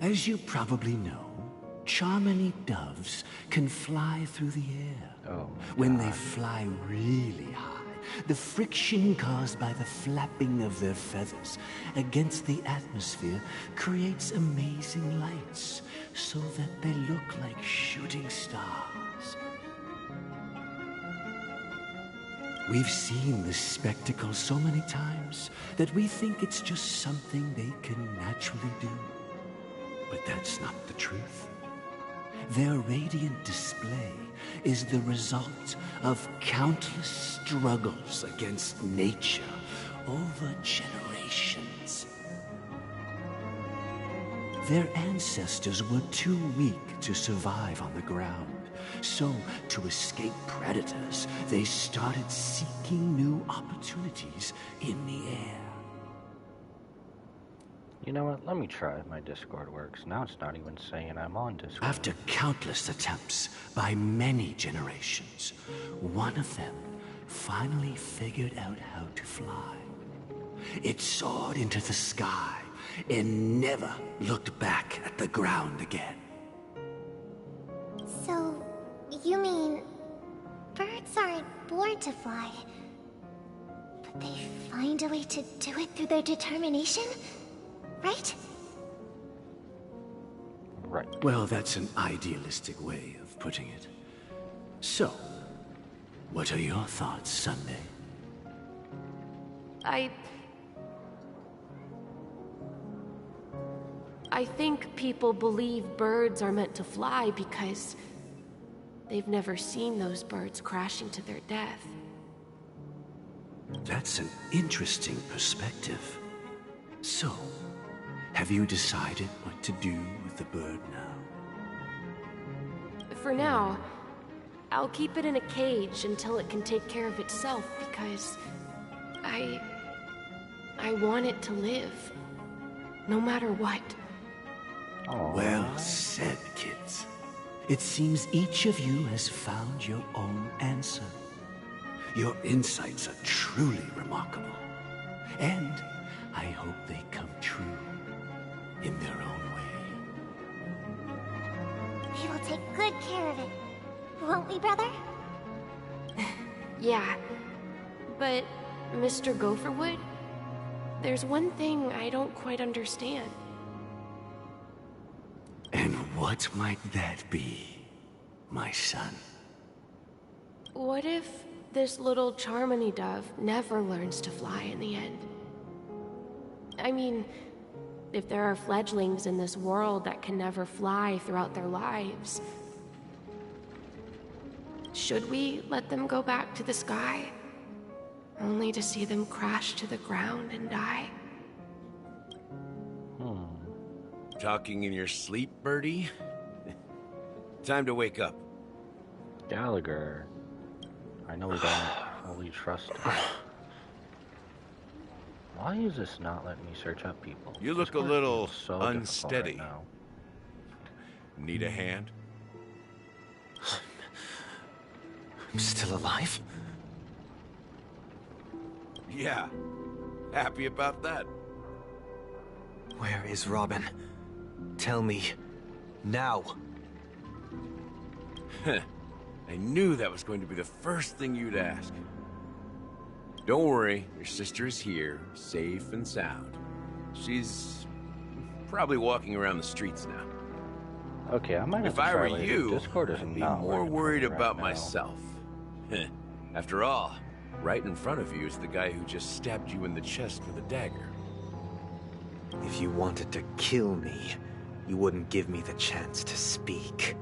As you probably know, Charmony doves can fly through the air. When they fly really high, the friction caused by the flapping of their feathers against the atmosphere creates amazing lights, so that they look like shooting stars. We've seen this spectacle so many times that we think it's just something they can naturally do. But that's not the truth. Their radiant display is the result of countless struggles against nature over generations. Their ancestors were too weak to survive on the ground. So, to escape predators, they started seeking new opportunities in the air. You know what? Let me try if my Discord works. Now it's not even saying I'm on Discord. After countless attempts by many generations, one of them finally figured out how to fly. It soared into the sky and never looked back at the ground again. So, you mean birds aren't born to fly, but they find a way to do it through their determination? Right? Right. Well, that's an idealistic way of putting it. So, what are your thoughts, Sunday? I think people believe birds are meant to fly because they've never seen those birds crashing to their death. That's an interesting perspective. So, have you decided what to do with the bird now? For now, I'll keep it in a cage until it can take care of itself because I want it to live, no matter what. Aww. Well said, kids. It seems each of you has found your own answer. Your insights are truly remarkable. And I hope they come true in their own way. We will take good care of it. Won't we, brother? Yeah, but Mr. Gopherwood, there's one thing I don't quite understand. And what might that be, my son? What if this little Charmony dove never learns to fly in the end? I mean, if there are fledglings in this world that can never fly throughout their lives, should we let them go back to the sky, only to see them crash to the ground and die? Talking in your sleep, Birdie? Time to wake up. Gallagher. I know we don't fully trust him. Why is this not letting me search up people? You look a Discord little feels so unsteady. difficult right now. Need a hand? I'm still alive? Yeah. Happy about that. Where is Robin? Tell me. Now. I knew that was going to be the first thing you'd ask. Don't worry, your sister is here, safe and sound. She's probably walking around the streets now. Okay, I might have If to I try were later. you, Discord is I'd be not more working worried right about now. myself. After all, right in front of you is the guy who just stabbed you in the chest with a dagger. If you wanted to kill me, you wouldn't give me the chance to speak.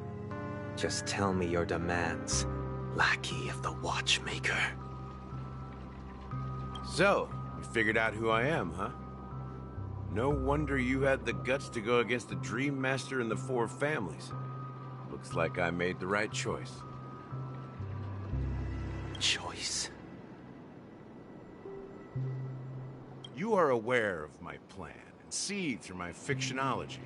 Just tell me your demands, lackey of the Watchmaker. So, you figured out who I am, huh? No wonder you had the guts to go against the Dream Master and the Four Families. Looks like I made the right choice. Choice? You are aware of my plan and see through my fictionology.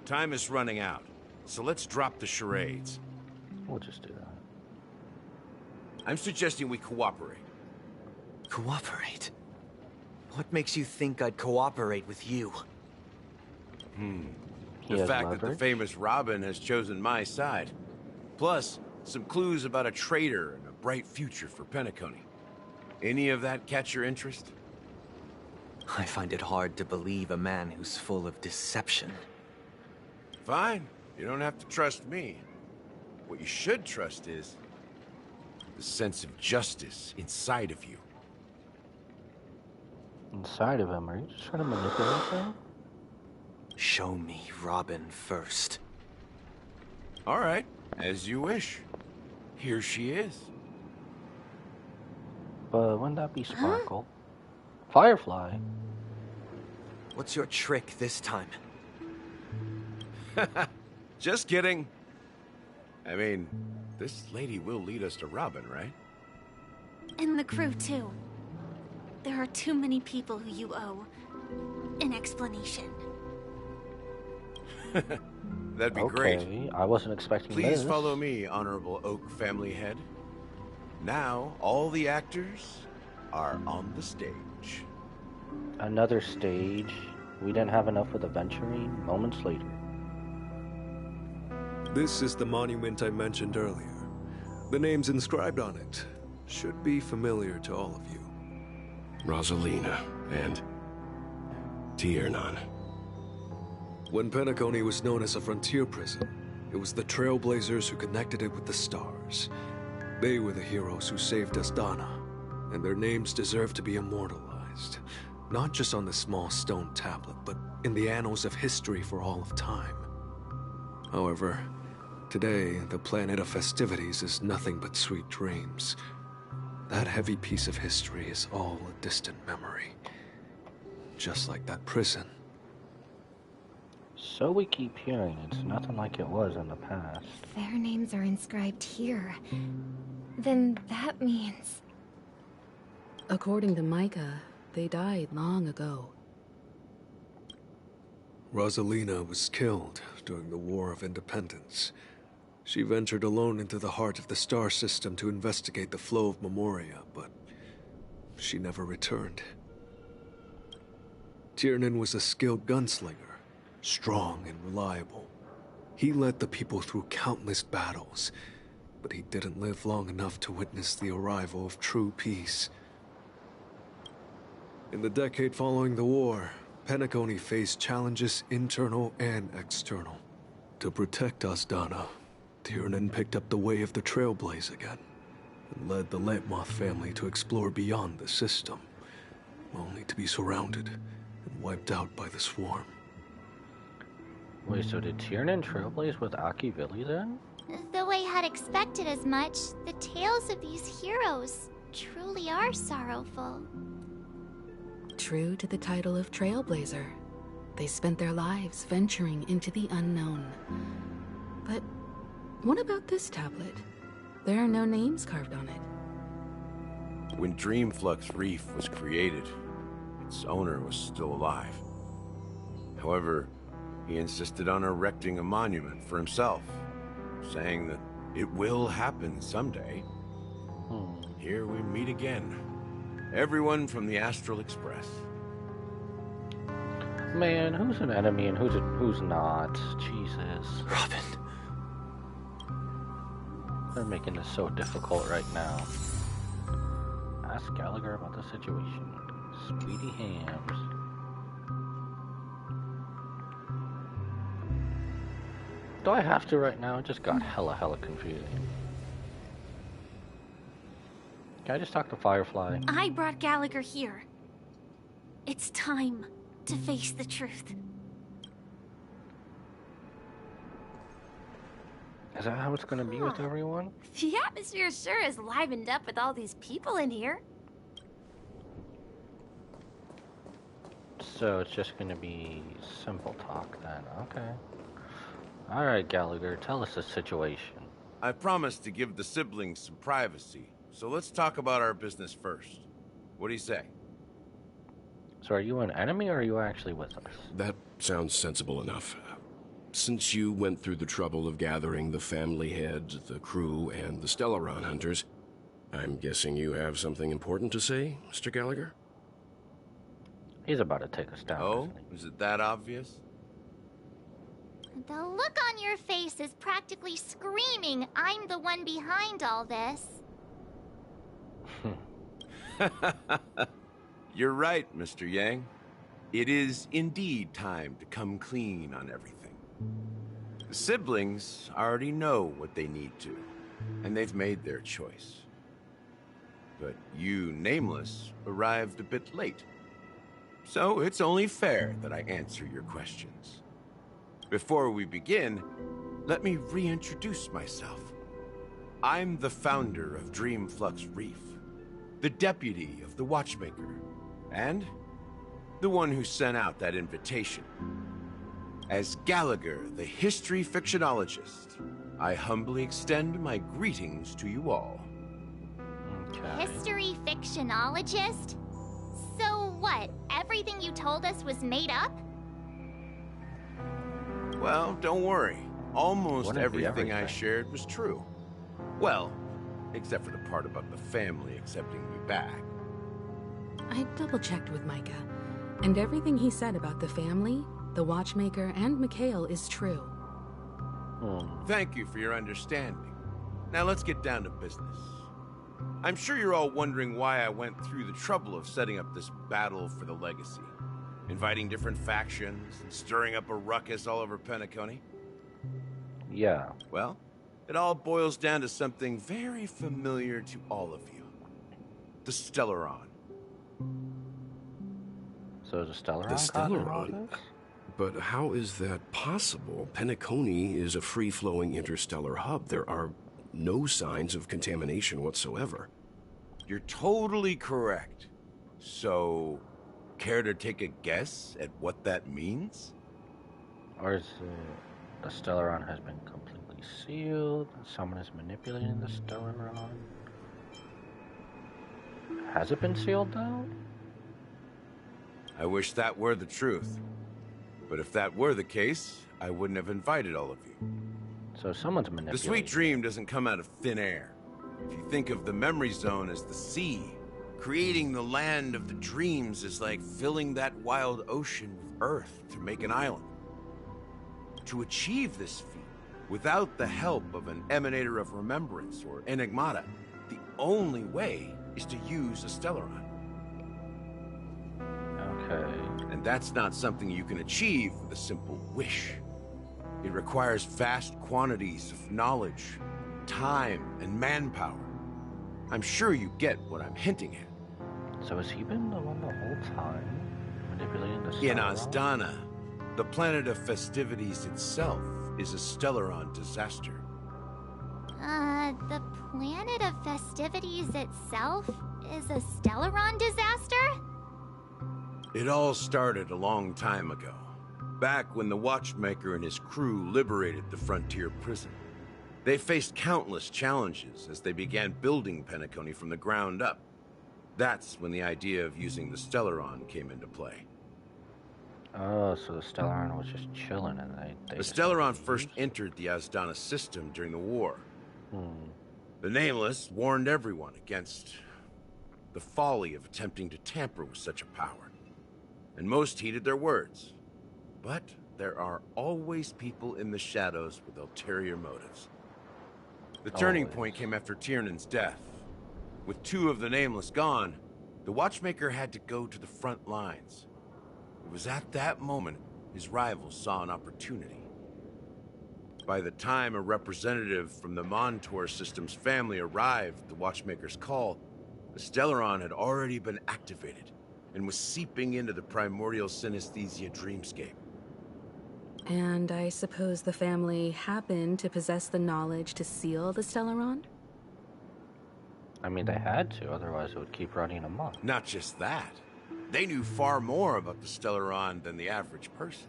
Time is running out, so let's drop the charades. We'll just do that. I'm suggesting we cooperate. Cooperate? What makes you think I'd cooperate with you? The fact that the famous Robin has chosen my side. Plus, some clues about a traitor and a bright future for Penacony. Any of that catch your interest? I find it hard to believe a man who's full of deception. Fine. You don't have to trust me. What you should trust is the sense of justice inside of you. Inside of him? Are you just trying to manipulate him? Show me Robin first. All right, as you wish. Here she is. But wouldn't that be Sparkle? Firefly? What's your trick this time? Just kidding. I mean, this lady will lead us to Robin, right? And the crew, too. There are too many people who you owe an explanation. That'd be great. I wasn't expecting this. Please follow me, Honorable Oak family head. Now, all the actors are on the stage. Another stage. We didn't have enough with adventuring. Moments later. This is the monument I mentioned earlier. The names inscribed on it should be familiar to all of you. Rosalina and Tiernan. When Penacony was known as a frontier prison, it was the Trailblazers who connected it with the stars. They were the heroes who saved Asdana, and their names deserve to be immortalized. Not just on this small stone tablet, but in the annals of history for all of time. However, today, the planet of festivities is nothing but sweet dreams. That heavy piece of history is all a distant memory. Just like that prison. So we keep hearing it's nothing like it was in the past. Their names are inscribed here. Then that means... According to Micah, they died long ago. Rosalina was killed during the War of Independence. She ventured alone into the heart of the star system to investigate the flow of Memoria, but she never returned. Tiernan was a skilled gunslinger, strong and reliable. He led the people through countless battles, but he didn't live long enough to witness the arrival of true peace. In the decade following the war, Penacony faced challenges internal and external. To protect Asdana, Tiernan picked up the way of the Trailblaze again, and led the Lampmoth family to explore beyond the system, only to be surrounded and wiped out by the swarm. Wait, so did Tiernan trailblaze with Akivili then? Though I had expected as much, the tales of these heroes truly are sorrowful. True to the title of Trailblazer, they spent their lives venturing into the unknown. But what about this tablet? There are no names carved on it. When Dreamflux Reef was created, its owner was still alive. However, he insisted on erecting a monument for himself, saying that it will happen someday. Here we meet again. Everyone from the Astral Express. Man, who's an enemy and who's not? Jesus. Robin. They're making this so difficult right now. Ask Gallagher about the situation. Speedy Hams. Do I have to right now? It just got hella confusing. Can I just talk to Firefly? I brought Gallagher here. It's time to face the truth. Is that how it's gonna be with everyone? The atmosphere sure is livened up with all these people in here. So it's just gonna be simple talk then, okay. Alright, Gallagher, tell us the situation. I promised to give the siblings some privacy, so let's talk about our business first. What do you say? So are you an enemy or are you actually with us? That sounds sensible enough. Since you went through the trouble of gathering the family head, the crew, and the Stellaron hunters, I'm guessing you have something important to say, Mr. Gallagher? He's about to take us down. Oh? Is it that obvious? The look on your face is practically screaming, I'm the one behind all this. You're right, Mr. Yang. It is indeed time to come clean on everything. The siblings already know what they need to, and they've made their choice. But you, Nameless, arrived a bit late. So it's only fair that I answer your questions. Before we begin, let me reintroduce myself. I'm the founder of Dreamflux Reef, the deputy of the Watchmaker, and the one who sent out that invitation. As Gallagher, the history fictionologist, I humbly extend my greetings to you all. Okay. History fictionologist? So what? Everything you told us was made up? Well, don't worry. Almost everything I shared was true. Well, except for the part about the family accepting me back. I double-checked with Micah, and everything he said about the family, the watchmaker, and Mikhail is true. Thank you for your understanding. Now let's get down to business. I'm sure you're all wondering why I went through the trouble of setting up this battle for the legacy. Inviting different factions and stirring up a ruckus all over Penacony. Yeah. Well, it all boils down to something very familiar to all of you. The Stellaron. So is a Stellaron? The Stellaron? But how is that possible? Penacony is a free-flowing interstellar hub. There are no signs of contamination whatsoever. You're totally correct. So, care to take a guess at what that means? Or is the Stellaron has been completely sealed, and someone is manipulating the Stellaron? Has it been sealed, though? I wish that were the truth. But if that were the case, I wouldn't have invited all of you. So someone's manipulating. The sweet dream doesn't come out of thin air. If you think of the memory zone as the sea, creating the land of the dreams is like filling that wild ocean with earth to make an island. To achieve this feat, without the help of an emanator of remembrance or enigmata, the only way is to use a Stellaron. Okay. And that's not something you can achieve with a simple wish. It requires vast quantities of knowledge, time, and manpower. I'm sure you get what I'm hinting at. So has he been the one the whole time, manipulating the Stellaron? In Asdana, the planet of festivities itself is a Stellaron disaster. The planet of festivities itself is a Stellaron disaster? It all started a long time ago, back when the Watchmaker and his crew liberated the frontier prison. They faced countless challenges as they began building Penacony from the ground up. That's when the idea of using the Stellaron came into play. Oh, so the Stellaron was just chilling and they The Stellaron first entered the Asdana system during the war. The Nameless warned everyone against the folly of attempting to tamper with such a power. And most heeded their words. But there are always people in the shadows with ulterior motives. The turning point came after Tiernan's death. With two of the Nameless gone, the Watchmaker had to go to the front lines. It was at that moment his rivals saw an opportunity. By the time a representative from the Montour Systems family arrived at the Watchmaker's call, the Stellaron had already been activated and was seeping into the primordial synesthesia dreamscape. And I suppose the family happened to possess the knowledge to seal the Stellaron? I mean, they had to, otherwise it would keep running amok. Not just that. They knew far more about the Stellaron than the average person.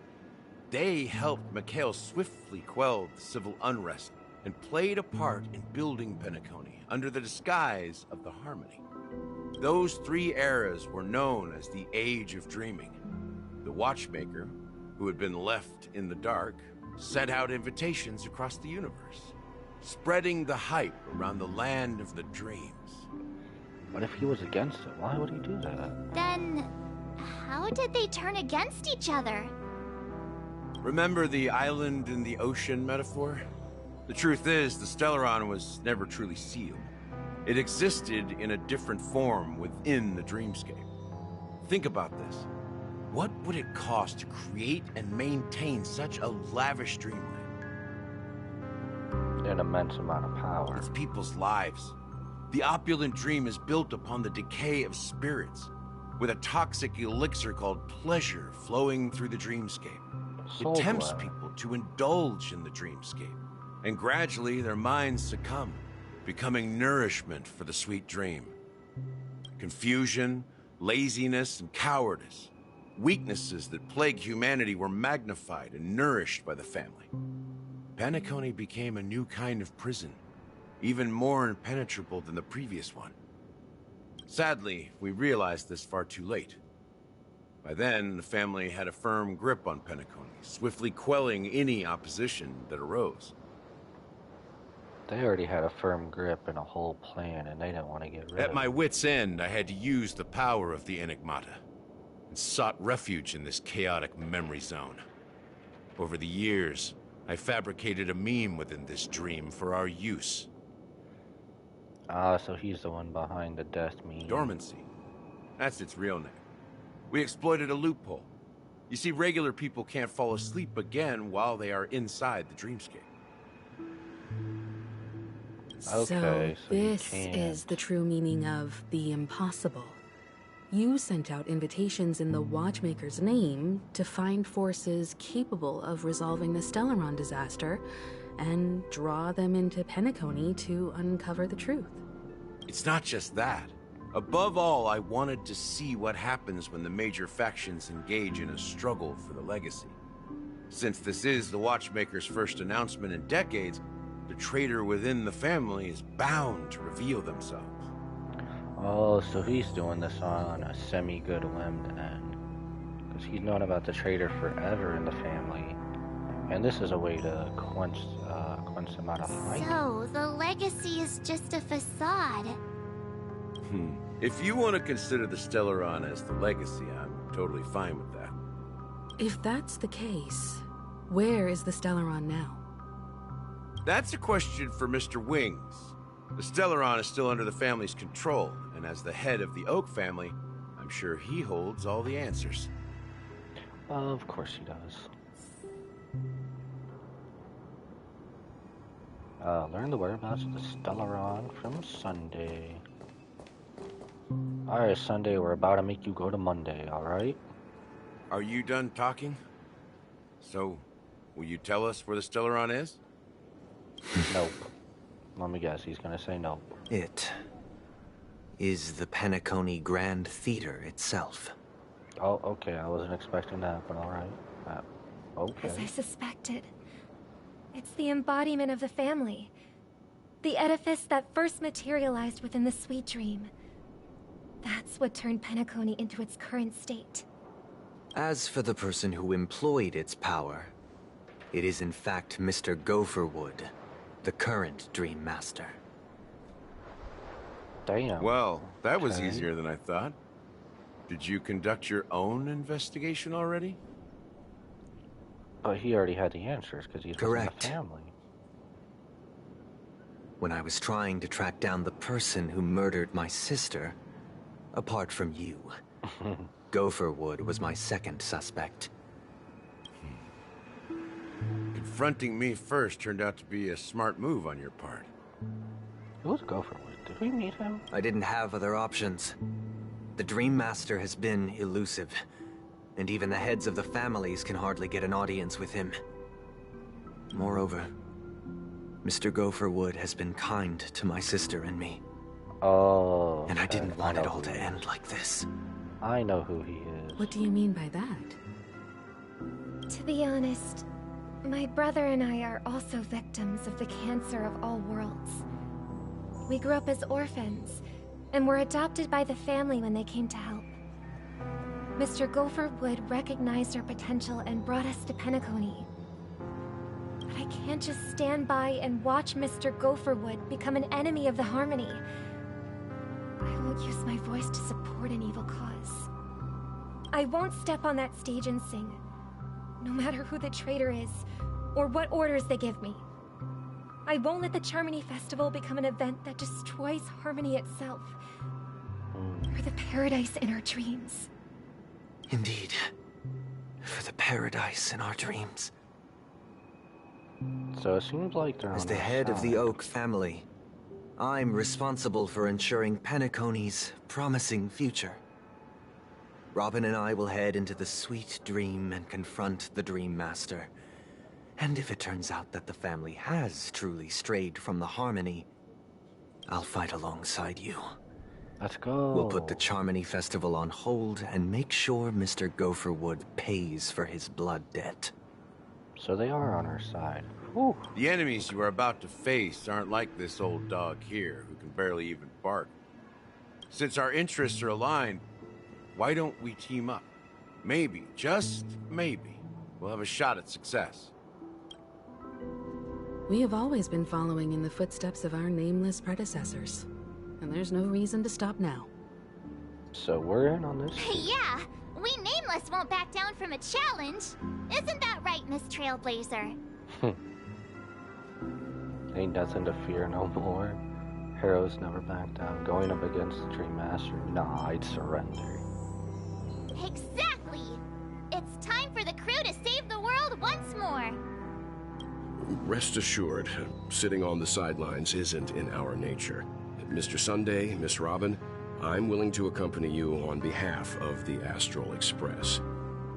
They helped Mikhail swiftly quell the civil unrest and played a part in building Penacony under the disguise of the Harmony. Those three eras were known as the Age of Dreaming. The Watchmaker, who had been left in the dark, sent out invitations across the universe, spreading the hype around the land of the dreams. But if he was against it, why would he do that? Then, how did they turn against each other? Remember the island in the ocean metaphor? The truth is, the Stellaron was never truly sealed. It existed in a different form within the dreamscape. Think about this. What would it cost to create and maintain such a lavish dreamland? An immense amount of power. It's people's lives. The opulent dream is built upon the decay of spirits, with a toxic elixir called pleasure flowing through the dreamscape. It tempts people to indulge in the dreamscape, and gradually their minds succumb, becoming nourishment for the sweet dream. Confusion, laziness, and cowardice. Weaknesses that plague humanity were magnified and nourished by the family. Penacony became a new kind of prison, even more impenetrable than the previous one. Sadly, we realized this far too late. By then, the family had a firm grip on Penacony, swiftly quelling any opposition that arose. They already had a firm grip and a whole plan, and they didn't want to get rid of it. At my wit's end, I had to use the power of the Enigmata, and sought refuge in this chaotic memory zone. Over the years, I fabricated a meme within this dream for our use. Ah, so he's the one behind the death meme. Dormancy. That's its real name. We exploited a loophole. You see, regular people can't fall asleep again while they are inside the dreamscape. Okay, so this is the true meaning of the impossible. You sent out invitations in the Watchmaker's name to find forces capable of resolving the Stellaron disaster and draw them into Penacony to uncover the truth. It's not just that. Above all, I wanted to see what happens when the major factions engage in a struggle for the legacy. Since this is the Watchmaker's first announcement in decades, the traitor within the family is bound to reveal themselves. Oh, so he's doing this on a semi-good whim then. Because he's known about the traitor forever in the family. And this is a way to quench them out of light. So, the legacy is just a facade. If you want to consider the Stellaron as the legacy, I'm totally fine with that. If that's the case, where is the Stellaron now? That's a question for Mr. Wings. The Stellaron is still under the family's control, and as the head of the Oak family, I'm sure he holds all the answers. Of course he does. Learn the whereabouts of the Stellaron from Sunday. Alright, Sunday, we're about to make you go to Monday, alright? Are you done talking? So, will you tell us where the Stellaron is? Nope. Let me guess, he's gonna say nope. It is the Penacony Grand Theater itself. Oh, okay, I wasn't expecting that, but alright. Okay. As I suspected. It's the embodiment of the family. The edifice that first materialized within the sweet dream. That's what turned Penacony into its current state. As for the person who employed its power, it is in fact Mr. Gopherwood, the current Dream Master. Damn. Well, that was easier than I thought. Did you conduct your own investigation already? But he already had the answers because he's from the family. When I was trying to track down the person who murdered my sister, apart from you, Gopherwood was my second suspect. Confronting me first turned out to be a smart move on your part. Who's Gopherwood? Did we meet him? I didn't have other options. The Dream Master has been elusive, and even the heads of the families can hardly get an audience with him. Moreover, Mr. Gopherwood has been kind to my sister and me. Oh. And I didn't want it all to end like this. I know who he is. What do you mean by that? To be honest, my brother and I are also victims of the cancer of all worlds. We grew up as orphans, and were adopted by the family when they came to help. Mr. Gopherwood recognized our potential and brought us to Penacony. But I can't just stand by and watch Mr. Gopherwood become an enemy of the Harmony. I won't use my voice to support an evil cause. I won't step on that stage and sing, no matter who the traitor is, or what orders they give me. I won't let the Charmony Festival become an event that destroys Harmony itself, or the paradise in our dreams. Indeed. For the paradise in our dreams. So it seems like they're As on the our head of the side. Oak family, I'm responsible for ensuring Penacony's promising future. Robin and I will head into the sweet dream and confront the Dream Master. And if it turns out that the family has truly strayed from the Harmony, I'll fight alongside you. Let's go. We'll put the Charmony Festival on hold and make sure Mr. Gopherwood pays for his blood debt. So they are on our side. Whew. The enemies you are about to face aren't like this old dog here, who can barely even bark. Since our interests are aligned, why don't we team up? Maybe, just maybe, we'll have a shot at success. We have always been following in the footsteps of our nameless predecessors, and there's no reason to stop now. So we're in on this? Yeah, we Nameless won't back down from a challenge. Isn't that right, Miss Trailblazer? Ain't nothing to fear no more. Heroes never back down. Going up against the Dream Master, nah, I'd surrender. Exactly! It's time for the crew to save the world once more. Rest assured, sitting on the sidelines isn't in our nature. Mr. Sunday, Miss Robin, I'm willing to accompany you on behalf of the Astral Express.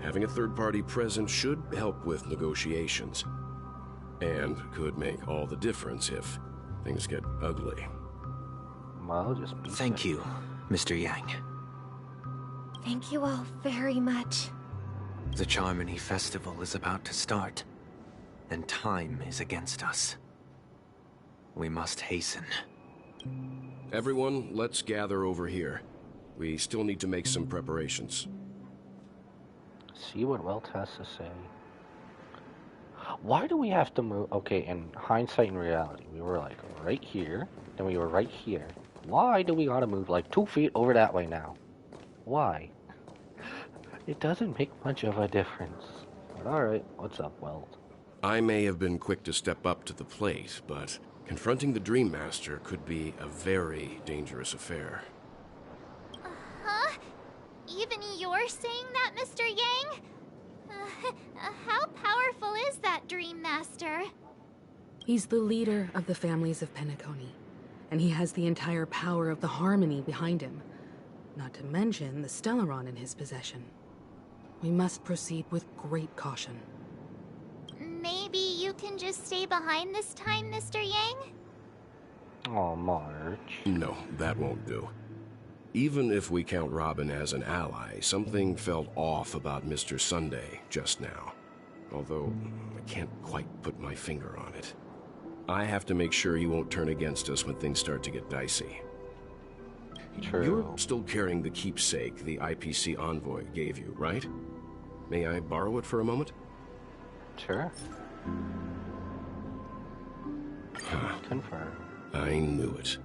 Having a third party present should help with negotiations, and could make all the difference if things get ugly. Well, just Thank you, Mr. Yang. Thank you all very much. The Charmony Festival is about to start, and time is against us. We must hasten. Everyone, let's gather over here. We still need to make some preparations. See what Welt has to say. Why do we have to move? Okay, in hindsight and reality, we were like right here, then we were right here. Why do we gotta move like 2 feet over that way now? Why? It doesn't make much of a difference. But alright, what's up, Welt? I may have been quick to step up to the plate, but confronting the Dream Master could be a very dangerous affair. Huh? Even you're saying that, Mr. Yang? How powerful is that Dream Master? He's the leader of the families of Penacony, and he has the entire power of the Harmony behind him, not to mention the Stellaron in his possession. We must proceed with great caution. Maybe you can just stay behind this time, Mr. Yang? Oh, March. No, that won't do. Even if we count Robin as an ally, something felt off about Mr. Sunday just now. Although, I can't quite put my finger on it. I have to make sure he won't turn against us when things start to get dicey. True. You're still carrying the keepsake the IPC envoy gave you, right? May I borrow it for a moment? Sure. Confirm. I knew it.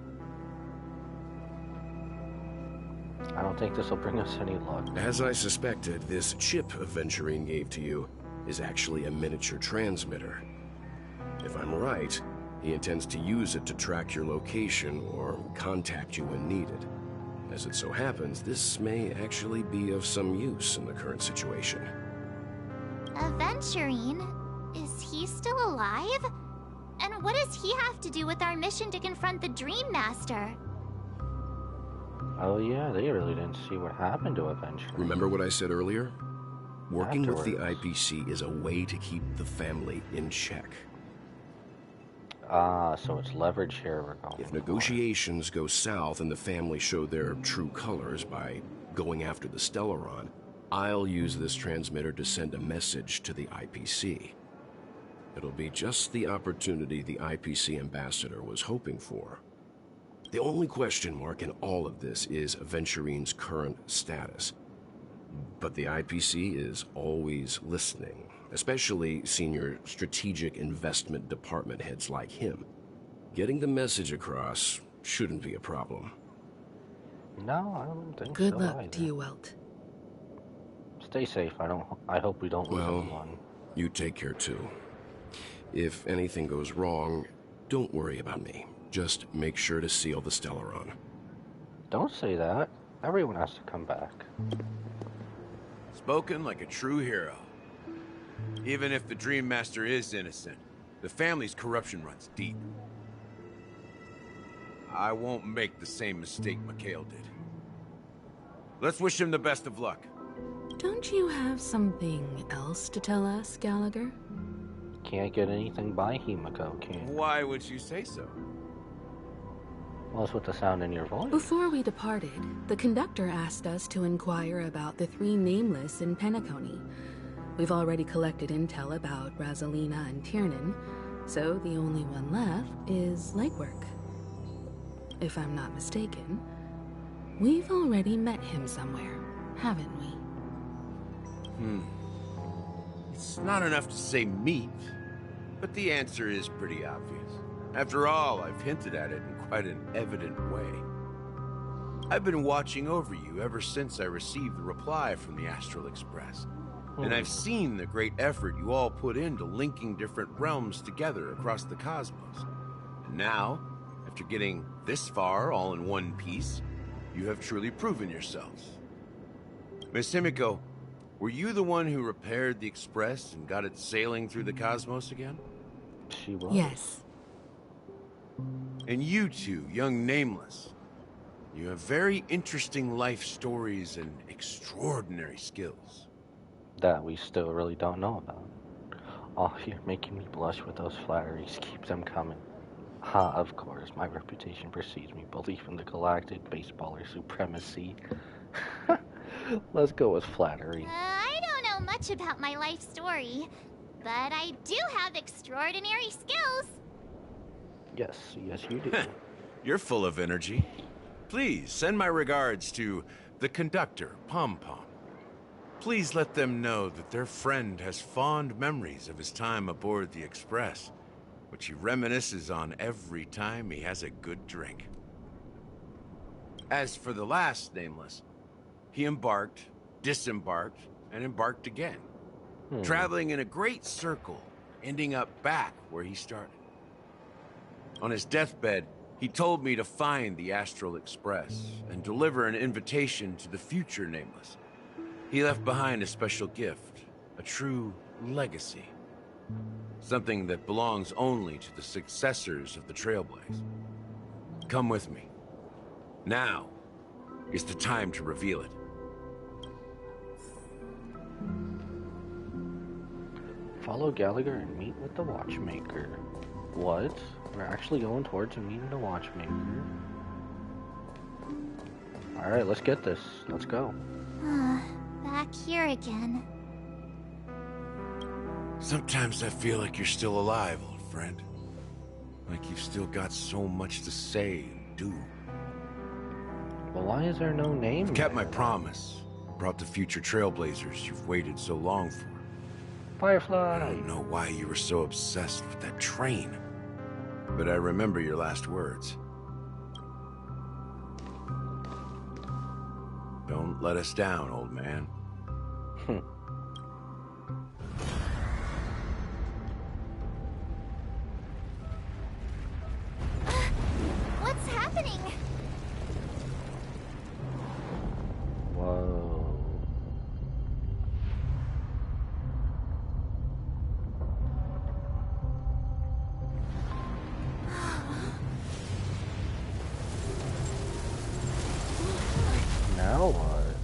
I don't think this will bring us any luck. As I suspected, this chip Aventurine gave to you is actually a miniature transmitter. If I'm right, he intends to use it to track your location or contact you when needed. As it so happens, this may actually be of some use in the current situation. Aventurine? Is he still alive? And what does he have to do with our mission to confront the Dream Master? Oh yeah, they really didn't see what happened to Aventurine. Remember what I said earlier? Working with the IPC is a way to keep the family in check. Ah, so it's leverage here we're going. If negotiations go south and the family show their true colors by going after the Stellaron, I'll use this transmitter to send a message to the IPC. It'll be just the opportunity the IPC ambassador was hoping for. The only question mark in all of this is Aventurine's current status. But the IPC is always listening, especially senior strategic investment department heads like him. Getting the message across shouldn't be a problem. No, I don't think Good so luck either. to you, Welt. Stay safe. I hope we don't lose anyone. You take care too. If anything goes wrong, don't worry about me. Just make sure to seal the Stellaron. Don't say that. Everyone has to come back. Spoken like a true hero. Even if the Dream Master is innocent, the family's corruption runs deep. I won't make the same mistake Mikhail did. Let's wish him the best of luck. Don't you have something else to tell us, Gallagher? Can't get anything by Himiko, can you? Why would you say so? What's with the sound in your voice? Before we departed, the conductor asked us to inquire about the 3 nameless in Penacony. We've already collected intel about Rosalina and Tiernan, so the only one left is legwork. If I'm not mistaken, we've already met him somewhere, haven't we? It's not enough to say meet, but the answer is pretty obvious. After all, I've hinted at it in quite an evident way. I've been watching over you ever since I received the reply from the Astral Express. And I've seen the great effort you all put into linking different realms together across the cosmos. And now, after getting this far all in one piece, you have truly proven yourselves. Miss Himiko, were you the one who repaired the Express and got it sailing through the cosmos again? She was. Yes. And you two, young Nameless, you have very interesting life stories and extraordinary skills. That we still really don't know about. Oh, you're making me blush with those flatteries. Keep them coming. Ha, of course, my reputation precedes me. Belief in the galactic baseballer supremacy. Let's go with flattery. I don't know much about my life story, but I do have extraordinary skills. Yes, yes you do. You're full of energy. Please, send my regards to the conductor, Pom Pom. Please let them know that their friend has fond memories of his time aboard the Express, which he reminisces on every time he has a good drink. As for the last Nameless, he embarked, disembarked, and embarked again, traveling in a great circle, ending up back where he started. On his deathbed, he told me to find the Astral Express and deliver an invitation to the future Nameless. He left behind a special gift, a true legacy. Something that belongs only to the successors of the Trailblaze. Come with me. Now is the time to reveal it. Follow Gallagher and meet with the Watchmaker. What? We're actually going towards a meeting the Watchmaker. Alright, let's get this. Let's go. Back here again. Sometimes I feel like you're still alive, old friend. Like you've still got so much to say and do. Well, why is there no name? I've kept my promise. Brought the future Trailblazers you've waited so long for. Firefly! I don't know why you were so obsessed with that train. But I remember your last words. Don't let us down, old man. What's happening? Whoa. Now what?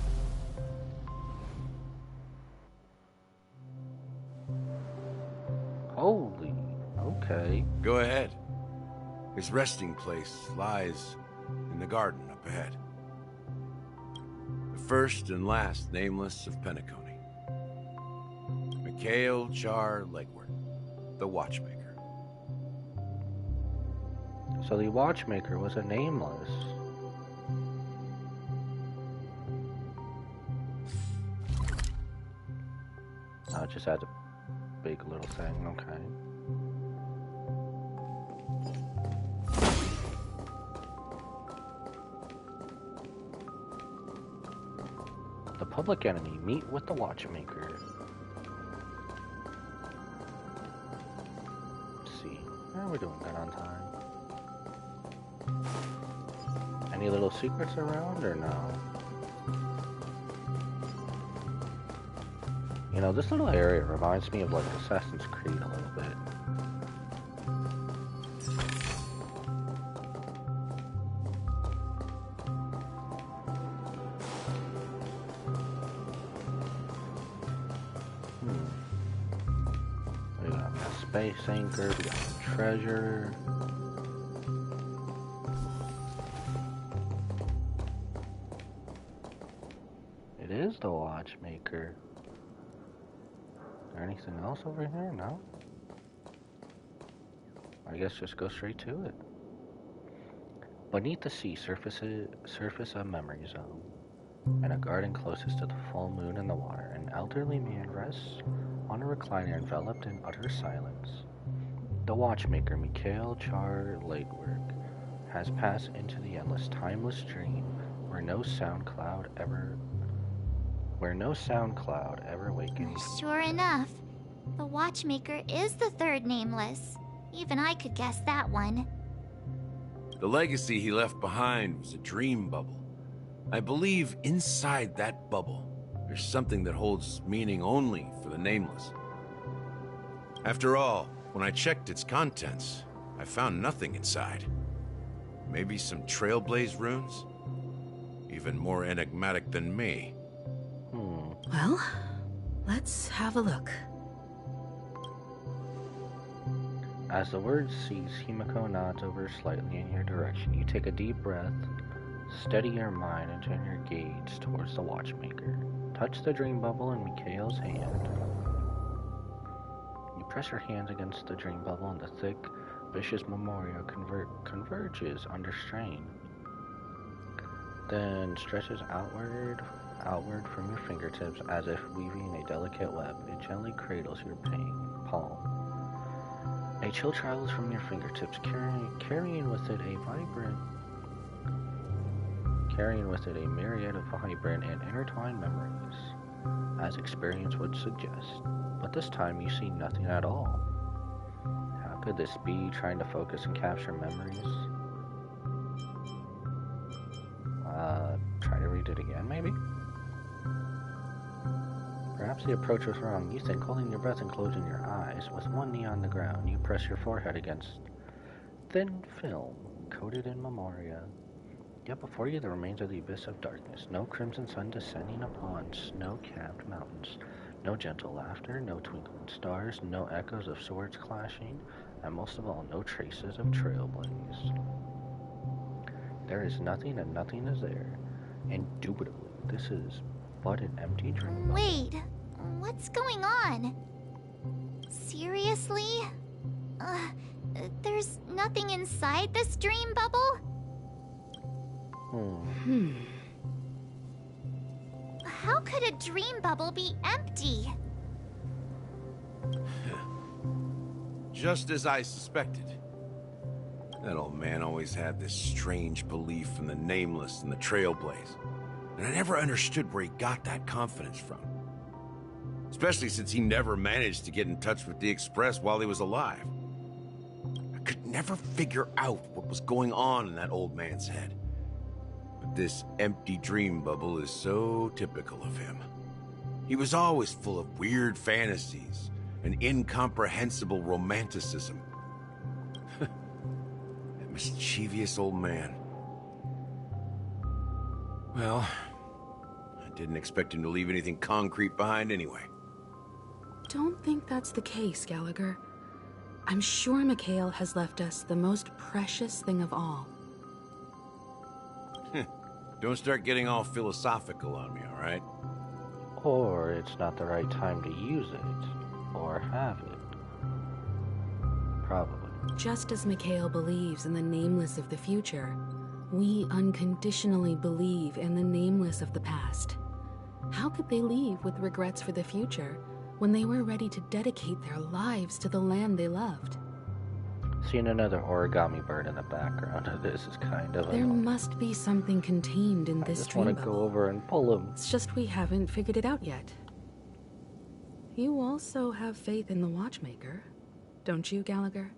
Holy, okay. Go ahead. His resting place lies in the garden up ahead. The first and last Nameless of Penacony. Mikhail Char Legward, the Watchmaker. So the Watchmaker was a Nameless. Oh, it just had a big little thing, okay. The public enemy, meet with the Watchmaker. Let's see. Oh, we're doing good on time. Any little secrets around or no? You know, this little area reminds me of like Assassin's Creed a little bit. We got a space anchor, we got a treasure. is the Watchmaker. Is there anything else over here? No? I guess just go straight to it. Beneath the sea surface a memory zone. In a garden closest to the full moon and the water, an elderly man rests on a recliner enveloped in utter silence. The Watchmaker, Mikhail Char Legwork, has passed into the endless, timeless dream where no sound cloud ever wakens. Sure enough, the Watchmaker is the third nameless. Even I could guess that one. The legacy he left behind was a dream bubble. I believe inside that bubble, there's something that holds meaning only for the nameless. After all, when I checked its contents, I found nothing inside. Maybe some Trailblaze runes? Even more enigmatic than me. Well, let's have a look. As the word cease, Himiko nods over slightly in your direction. You take a deep breath, steady your mind, and turn your gaze towards the Watchmaker. Touch the dream bubble in Mikhail's hand. You press your hands against the dream bubble, and the thick, vicious memorial converges under strain. Then stretches outward from your fingertips as if weaving a delicate web. It gently cradles your palm. A chill travels from your fingertips, carrying with it a myriad of vibrant and intertwined memories, as experience would suggest. But this time you see nothing at all. How could this be, trying to focus and capture memories? Try to read it again, maybe? Perhaps the approach was wrong. You think, holding your breath and closing your eyes. With one knee on the ground, you press your forehead against thin film coated in memoria. Yet before you, the remains of the abyss of darkness. No crimson sun descending upon snow-capped mountains. No gentle laughter, no twinkling stars, no echoes of swords clashing, and most of all, no traces of Trailblaze. There is nothing, and nothing is there. Indubitably, this is but an empty dream. Wait, what's going on? Seriously? There's nothing inside this dream bubble? How could a dream bubble be empty? Just as I suspected. That old man always had this strange belief in the nameless and the Trailblaze. And I never understood where he got that confidence from. Especially since he never managed to get in touch with the Express while he was alive. I could never figure out what was going on in that old man's head. But this empty dream bubble is so typical of him. He was always full of weird fantasies and incomprehensible romanticism. That mischievous old man. Well, I didn't expect him to leave anything concrete behind anyway. Don't think that's the case, Gallagher. I'm sure Mikhail has left us the most precious thing of all. Don't start getting all philosophical on me, all right? Or it's not the right time to use it, or have it. Probably. Just as Mikhail believes in the nameless of the future, we unconditionally believe in the nameless of the past. How could they leave with regrets for the future when they were ready to dedicate their lives to the land they loved? Seeing another origami bird in the background of this is kind of There must be something contained in this dream bubble. I just want to go over and pull him. It's just we haven't figured it out yet. You also have faith in the Watchmaker, don't you, Gallagher?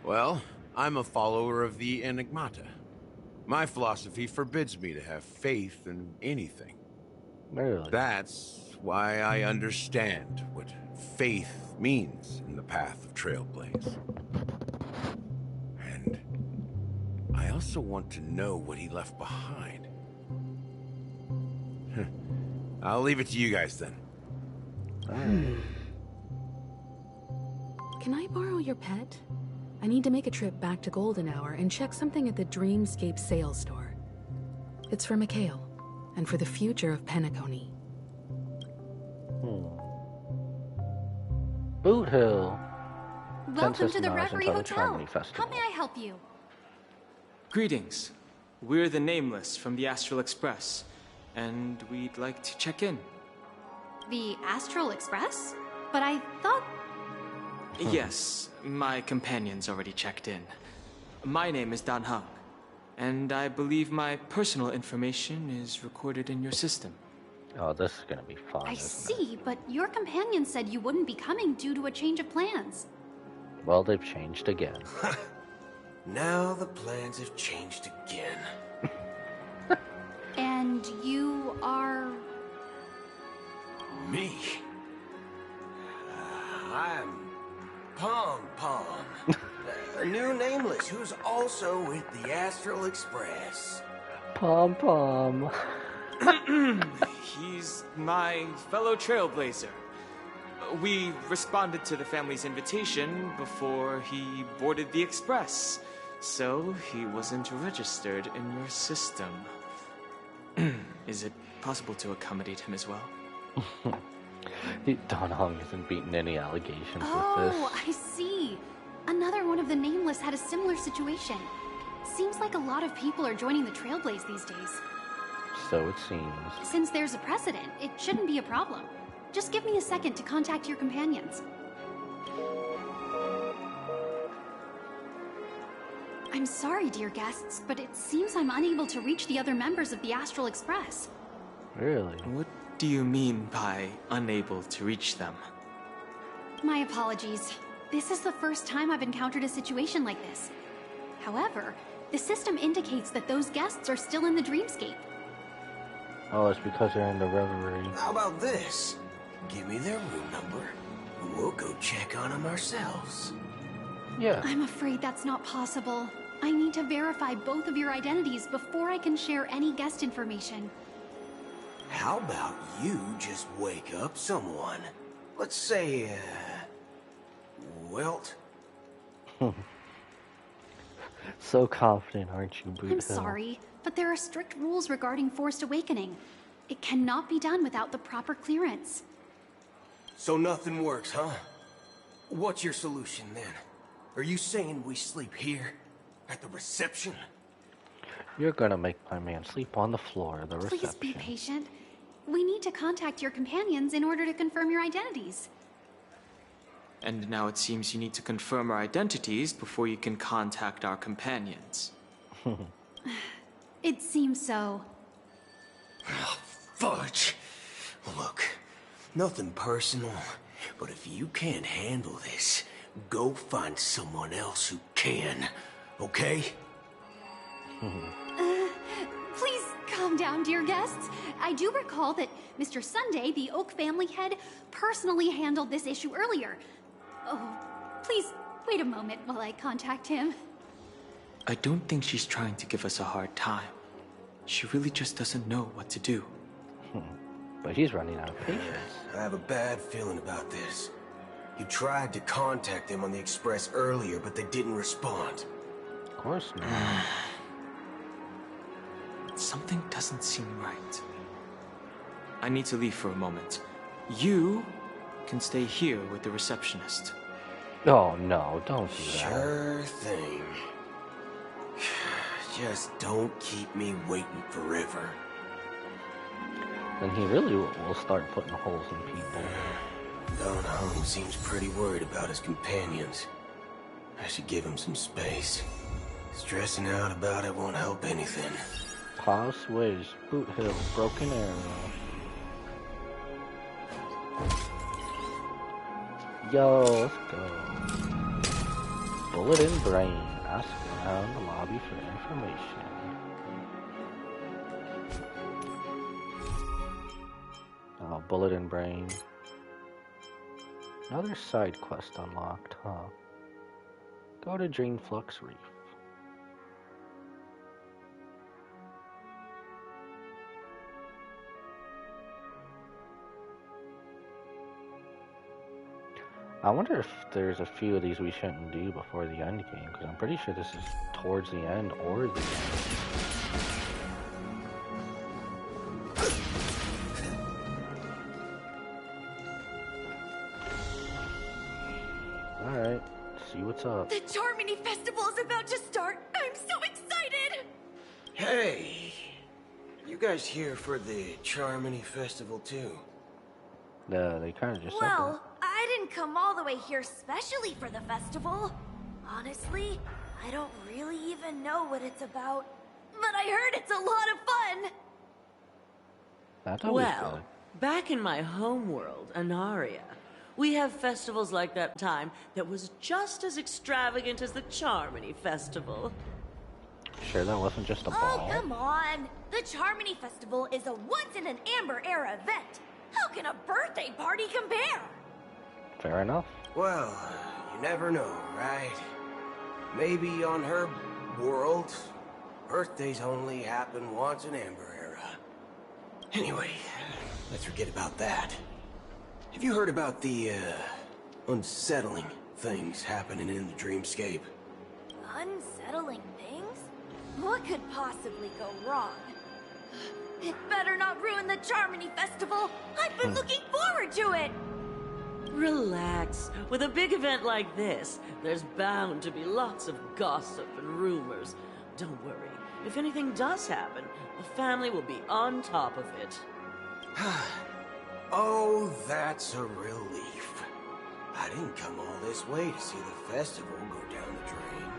Well, I'm a follower of the Enigmata. My philosophy forbids me to have faith in anything. Really? That's why I understand what faith means in the path of Trailblaze. And I also want to know what he left behind. I'll leave it to you guys then. Can I borrow your pet? I need to make a trip back to Golden Hour and check something at the Dreamscape sales store. It's for Mikhail. and for the future of Penacony. Boot Hill. Welcome to the Knowledge Reverie and Touch Hotel. Harmony Festival. How may I help you? Greetings. We're the Nameless from the Astral Express, and we'd like to check in. The Astral Express? But I thought... Yes, my companion's already checked in. My name is Dan Hung, and I believe my personal information is recorded in your system. Oh, this is gonna be fun. I see, but your companion said you wouldn't be coming due to a change of plans. Well, they've changed again. Now the plans have changed again. And you are... Me? I'm Pom Pom, a new Nameless who's also with the Astral Express. Pom Pom. He's my fellow trailblazer. We responded to the family's invitation before he boarded the express, so he wasn't registered in your system. Is it possible to accommodate him as well? Don Hung isn't beating any allegations with this. Oh, I see. Another one of the Nameless had a similar situation. Seems like a lot of people are joining the Trailblaze these days. So it seems. Since there's a precedent, it shouldn't be a problem. Just give me a second to contact your companions. I'm sorry, dear guests, but it seems I'm unable to reach the other members of the Astral Express. Really? What do you mean by unable to reach them? My apologies. This is the first time I've encountered a situation like this. However, the system indicates that those guests are still in the dreamscape. Oh, it's because they're in the reverie. How about this? Give me their room number, and we'll go check on them ourselves. Yeah. I'm afraid that's not possible. I need to verify both of your identities before I can share any guest information. How about you just wake up someone? Let's say, Welt? So confident, aren't you, Boot I'm Hill? sorry, but there are strict rules regarding forced awakening. It cannot be done without the proper clearance. So nothing works, huh? What's your solution then? Are you saying we sleep here? At the reception? You're gonna make my man sleep on the floor of the Please reception. be patient. We need to contact your companions in order to confirm your identities. And now it seems you need to confirm our identities before you can contact our companions. It seems so. Fudge! Look, nothing personal, but if you can't handle this, go find someone else who can, okay? Please calm down, dear guests. I do recall that Mr. Sunday, the Oak family head, personally handled this issue earlier. Oh, please wait a moment while I contact him. I don't think she's trying to give us a hard time. She really just doesn't know what to do. But he's running out of patience. I have a bad feeling about this. You tried to contact them on the express earlier, but they didn't respond. Of course not. Something doesn't seem right. I need to leave for a moment. You can stay here with the receptionist. Oh no, don't do that. Sure thing. Just don't keep me waiting forever. Then he really will start putting holes in people. Don Hung seems pretty worried about his companions. I should give him some space. Stressing out about it won't help anything. Pause ways, Boot Hill, Broken Arrow. Yo, let's go. Bullet in brain. Ask around the lobby for information. Oh, bullet in brain. Another side quest unlocked, huh? Go to Dreamflux Reef. I wonder if there's a few of these we shouldn't do before the end game, because I'm pretty sure this is towards the end or the end. What's up? The Charmony Festival is about to start. I'm so excited! Hey, you guys here for the Charmony Festival too? They kind of just said Well, I didn't come all the way here specially for the festival. Honestly, I don't really even know what it's about. But I heard it's a lot of fun! That's always Well, good. back in my home world, Anaria, we have festivals like that time that was just as extravagant as the Charmony Festival. Sure, that wasn't just a Oh, ball. come on! The Charmony Festival is a once-in-an-Amber Era event. How can a birthday party compare? Fair enough. Well, you never know, right? Maybe on her world, birthdays only happen once in Amber Era. Anyway, let's forget about that. Have you heard about the, unsettling things happening in the dreamscape? Unsettling things? What could possibly go wrong? It better not ruin the Charmony Festival! I've been looking forward to it! Relax. With a big event like this, there's bound to be lots of gossip and rumors. Don't worry. If anything does happen, the family will be on top of it. Oh, that's a relief. I didn't come all this way to see the festival go down the drain.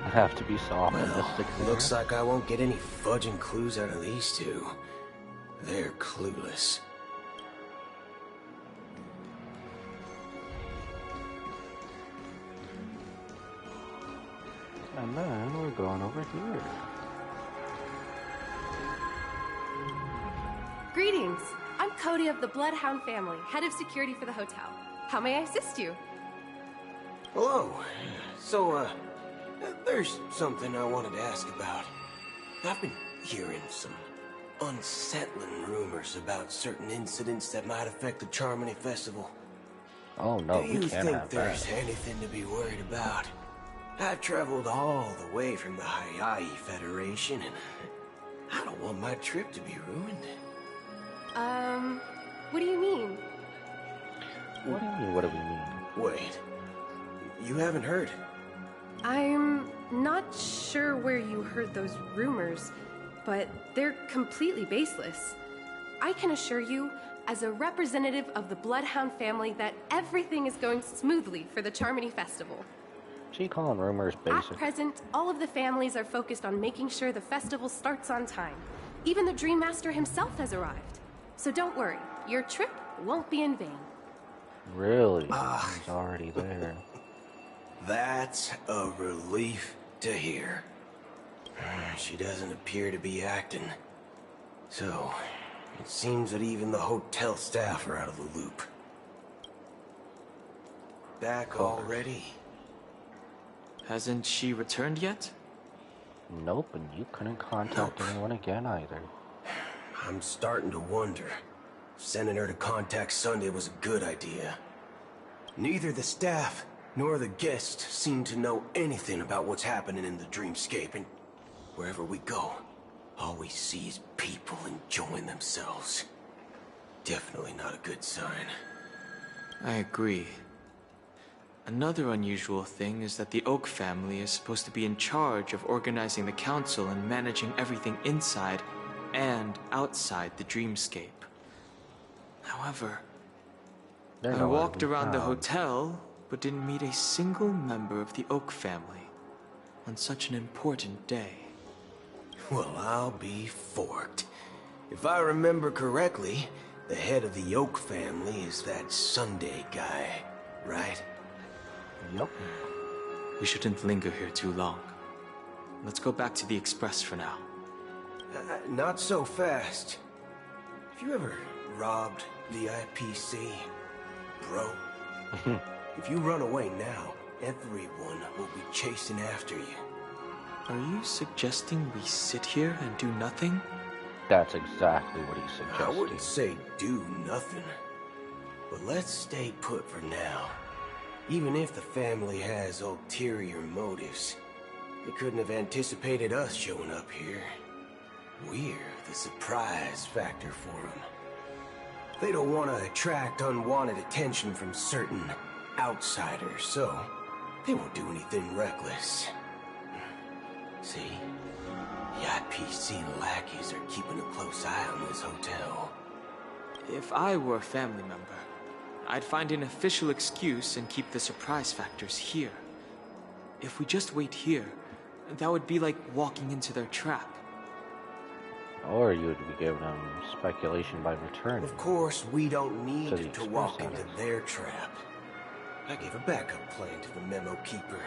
I have to be soft. Well, looks like I won't get any fudging clues out of these two. They're clueless. And then we're going over here. Greetings. I'm Cody of the Bloodhound family, head of security for the hotel. How may I assist you? Hello. So, there's something I wanted to ask about. I've been hearing some unsettling rumors about certain incidents that might affect the Charmony Festival. Oh no, Do we you can't think have there's that. anything to be worried about? I've traveled all the way from the Hawaii Federation, and I don't want my trip to be ruined. What do you mean? What do you mean, what do we mean? Wait, you haven't heard? I'm not sure where you heard those rumors, but they're completely baseless. I can assure you, as a representative of the Bloodhound family, that everything is going smoothly for the Charmony Festival. She calling rumors At basic. present, all of the families are focused on making sure the festival starts on time. Even the Dream Master himself has arrived. So don't worry, your trip won't be in vain. Really? He's already there. That's a relief to hear. She doesn't appear to be acting. So, it seems that even the hotel staff are out of the loop. Back already? Hasn't she returned yet? Nope, and you couldn't contact anyone again either. I'm starting to wonder if sending her to contact Sunday was a good idea. Neither the staff nor the guests seem to know anything about what's happening in the dreamscape, and wherever we go, all we see is people enjoying themselves. Definitely not a good sign. I agree. Another unusual thing is that the Oak family is supposed to be in charge of organizing the council and managing everything inside and outside the dreamscape. However, I walked around the hotel, but didn't meet a single member of the Oak family on such an important day. Well, I'll be forked. If I remember correctly, the head of the Oak family is that Sunday guy, right? Yup. We shouldn't linger here too long. Let's go back to the Express for now. Not so fast. Have you ever robbed the IPC, bro? If you run away now, everyone will be chasing after you. Are you suggesting we sit here and do nothing? That's exactly what he's suggesting. I wouldn't say do nothing, but let's stay put for now. Even if the family has ulterior motives, they couldn't have anticipated us showing up here. We're the surprise factor for them. They don't want to attract unwanted attention from certain outsiders, so They won't do anything reckless. See? The IPC and lackeys are keeping a close eye on this hotel. If I were a family member, I'd find an official excuse and keep the surprise factors here. If we just wait here, that would be like walking into their trap. Or you would be giving them speculation by returning. Of course, we don't need to walk Express into their trap. I gave a backup plan to the memo keeper.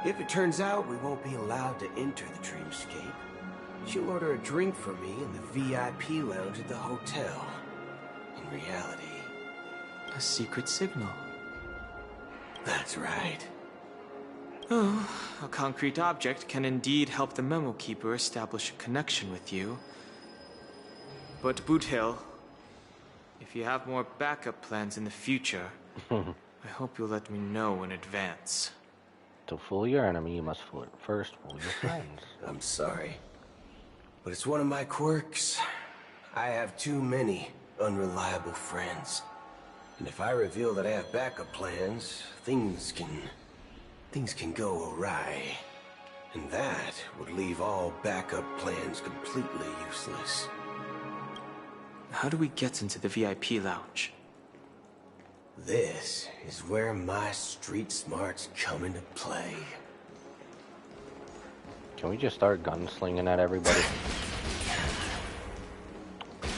If it turns out we won't be allowed to enter the dreamscape, she'll order a drink for me in the VIP lounge at the hotel. In reality, a secret signal. That's right. Oh, a concrete object can indeed help the memo keeper establish a connection with you. But Boot Hill, if you have more backup plans in the future, I hope you'll let me know in advance. To fool your enemy, you must first fool your friends. I'm sorry, but it's one of my quirks. I have too many unreliable friends. And if I reveal that I have backup plans, things can go awry. And that would leave all backup plans completely useless. How do we get into the VIP lounge? This is where my street smarts come into play. Can we just start gunslinging at everybody?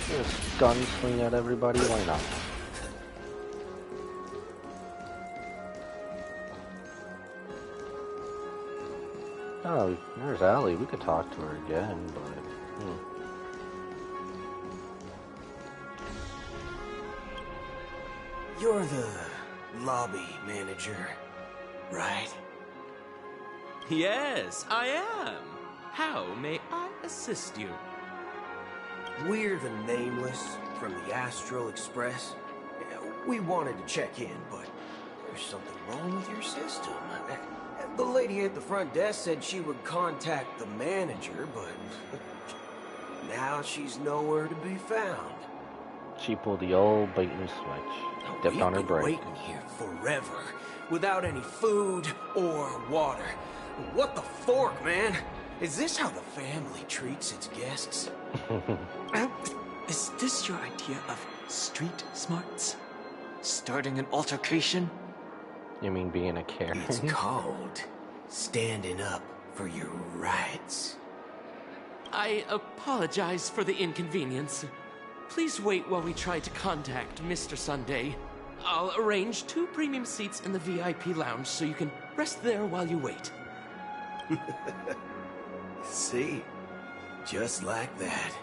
Just gunsling at everybody? Why not? Oh, there's Allie. We could talk to her again, but... You're the lobby manager, right? Yes, I am. How may I assist you? We're the Nameless from the Astral Express. We wanted to check in, but there's something wrong with your system. The lady at the front desk said she would contact the manager, but now she's nowhere to be found. She pulled the old bait and switch. Dipped on her brake. Waiting here forever, without any food or water. What the fork, man? Is this how the family treats its guests? Is this your idea of street smarts? Starting an altercation? You mean being a Karen? It's called standing up for your rights. I apologize for the inconvenience. Please wait while we try to contact Mr. Sunday. I'll arrange 2 premium seats in the VIP lounge so you can rest there while you wait. See? Just like that.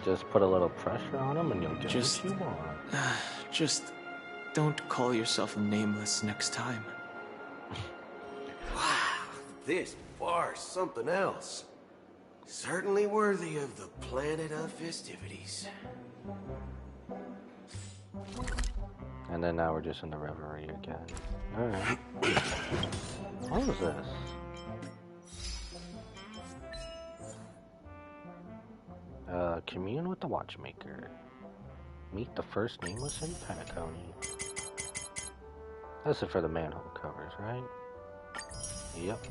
Just put a little pressure on him and you'll get what you want. Just don't call yourself Nameless next time. Wow, this bar's something else. Certainly worthy of the planet of festivities. And then now we're just in the reverie again. Alright. What was this? Commune with the watchmaker. Meet the first Nameless in Penacony. This is for the manhole covers, right? Yep.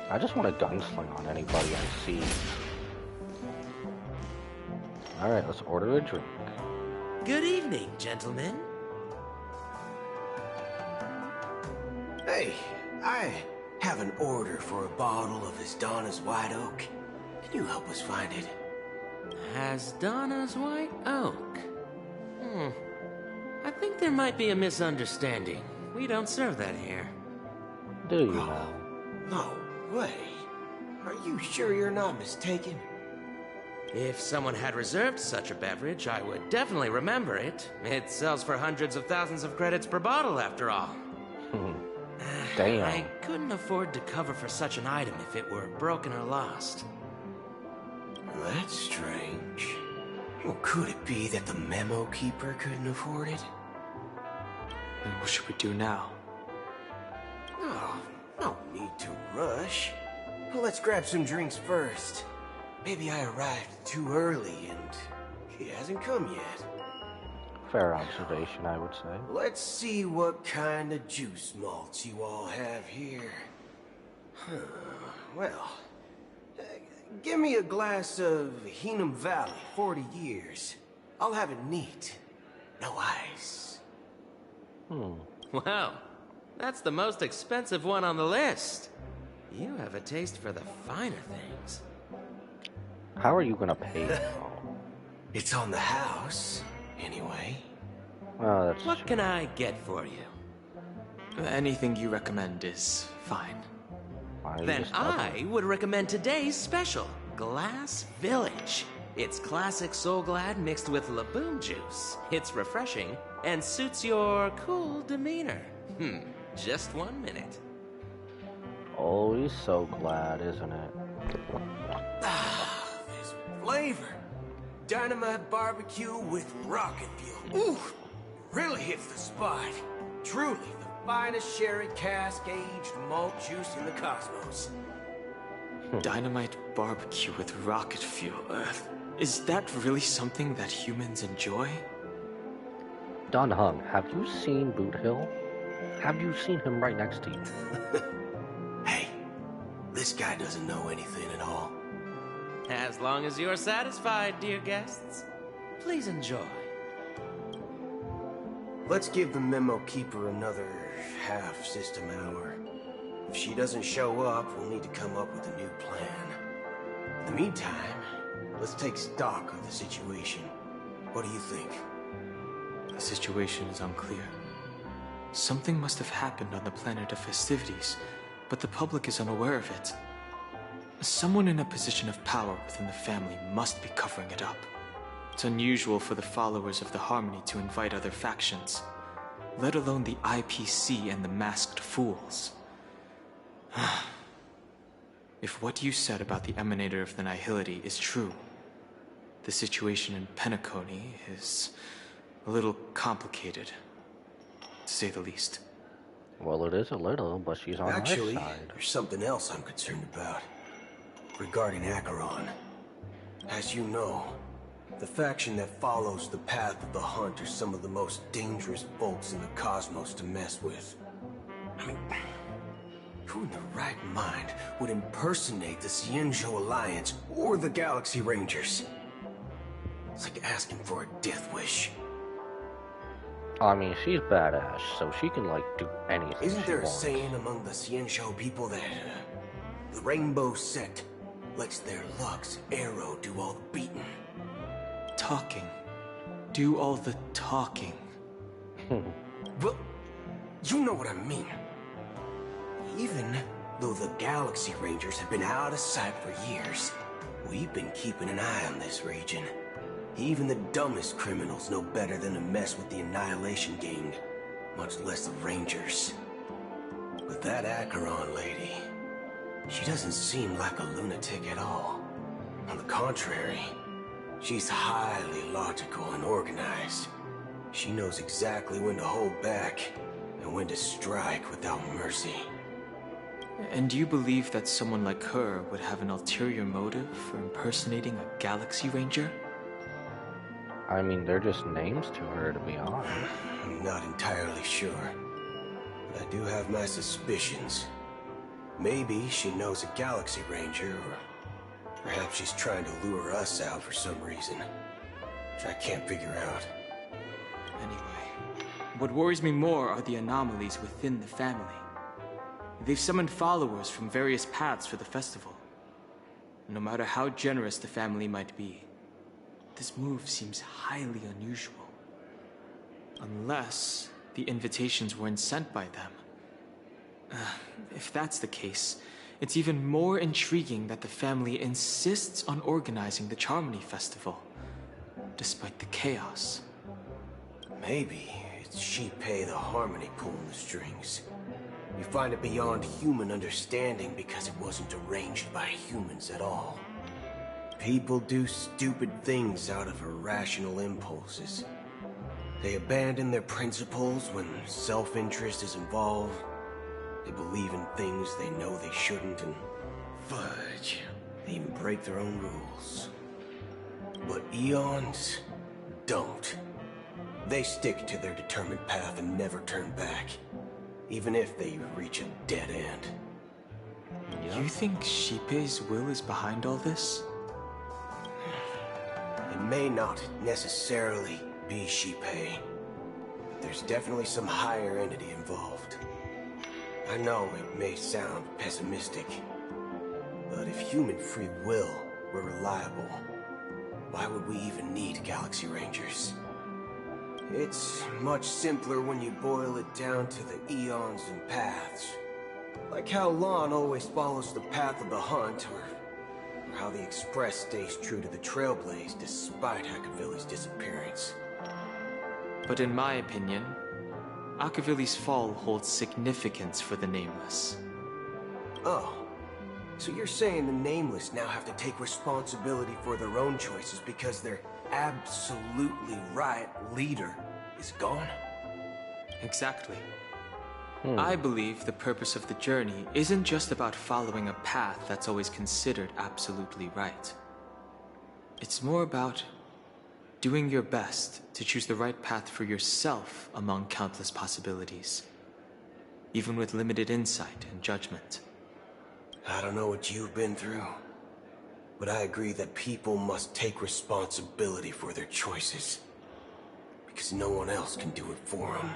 I just want a gunsling on anybody I see. Alright, let's order a drink. Good evening, gentlemen. Hey, I have an order for a bottle of Asdana's White Oak. Can you help us find it? Asdana's White Oak? I think there might be a misunderstanding. We don't serve that here. Do you now? No way. Are you sure you're not mistaken? If someone had reserved such a beverage, I would definitely remember it. It sells for hundreds of thousands of credits per bottle, after all. Damn. I couldn't afford to cover for such an item if it were broken or lost. That's strange. Well, could it be that the memo keeper couldn't afford it? Then what should we do now? Oh, no need to rush. Let's grab some drinks first. Maybe I arrived too early and He hasn't come yet. Fair observation, I would say. Let's see what kind of juice malts you all have here. Well, give me a glass of Heenum Valley, 40 years. I'll have it neat. No ice. Wow, that's the most expensive one on the list. You have a taste for the finer things. How are you gonna pay? It's on the house, anyway. Well, that's what can I get for you? Anything you recommend is fine. Then I would recommend today's special, Glass Village. It's classic Soul Glad mixed with Laboon juice. It's refreshing and suits your cool demeanor. Just 1 minute. Always so glad, isn't it? This flavor. Dynamite barbecue with rocket fuel. Ooh, really hits the spot. Truly the finest sherry cask-aged malt juice in the cosmos. Dynamite barbecue with rocket fuel. Is that really something that humans enjoy? Don Hung, have you seen Boot Hill? Have you seen him right next to you? Hey, this guy doesn't know anything at all. As long as you're satisfied, dear guests, please enjoy. Let's give the memo keeper another half-system hour. If she doesn't show up, we'll need to come up with a new plan. In the meantime, let's take stock of the situation. What do you think? The situation is unclear. Something must have happened on the planet of festivities, but the public is unaware of it. Someone in a position of power within the family must be covering it up. It's unusual for the followers of the Harmony to invite other factions, let alone the IPC and the Masked Fools. If what you said about the Emanator of the Nihility is true, the situation in Penacony is a little complicated, to say the least. Well, it is a little, but she's on Actually, my side. there's something else I'm concerned about. Regarding Acheron. As you know, the faction that follows the path of the Hunt are some of the most dangerous folks in the cosmos to mess with. I mean, who in their right mind would impersonate the Cienjo Alliance or the Galaxy Rangers? It's like asking for a death wish. I mean, she's badass, so she can, like, do anything. Isn't there a wants. saying among the Cienjo people that the Rainbow Sect lets their Lux Arrow do all the beating? Talking. Do all the talking. Well, you know what I mean. Even though the Galaxy Rangers have been out of sight for years, we've been keeping an eye on this region. Even the dumbest criminals know better than to mess with the Annihilation Gang, much less the Rangers. But that Acheron lady, she doesn't seem like a lunatic at all. On the contrary, she's highly logical and organized. She knows exactly when to hold back and when to strike without mercy. And do you believe that someone like her would have an ulterior motive for impersonating a Galaxy Ranger? I mean, they're just names to her, to be honest. I'm not entirely sure, but I do have my suspicions. Maybe she knows a Galaxy Ranger, or perhaps she's trying to lure us out for some reason, which I can't figure out. Anyway, what worries me more are the anomalies within the family. They've summoned followers from various paths for the festival. No matter how generous the family might be, this move seems highly unusual. Unless the invitations weren't sent by them. If that's the case, it's even more intriguing that the family insists on organizing the Charmony Festival, despite the chaos. Maybe it's Shi-Pei the Harmony pulling the strings. You find it beyond human understanding because it wasn't arranged by humans at all. People do stupid things out of irrational impulses. They abandon their principles when self-interest is involved. They believe in things they know they shouldn't, and fudge, they even break their own rules. But Eons don't. They stick to their determined path and never turn back, even if they reach a dead end. You think Shippei's will is behind all this? It may not necessarily be Shippei. There's definitely some higher entity involved. I know it may sound pessimistic, but if human free will were reliable, why would we even need Galaxy Rangers? It's much simpler when you boil it down to the eons and paths. Like how Lon always follows the path of the hunt, or how the Express stays true to the Trailblaze despite Akavilli's disappearance. But in my opinion, Akavilli's fall holds significance for the Nameless. Oh, so you're saying the Nameless now have to take responsibility for their own choices because their absolutely right leader is gone? Exactly. I believe the purpose of the journey isn't just about following a path that's always considered absolutely right. It's more about doing your best to choose the right path for yourself among countless possibilities, even with limited insight and judgment. I don't know what you've been through, but I agree that people must take responsibility for their choices, because no one else can do it for them.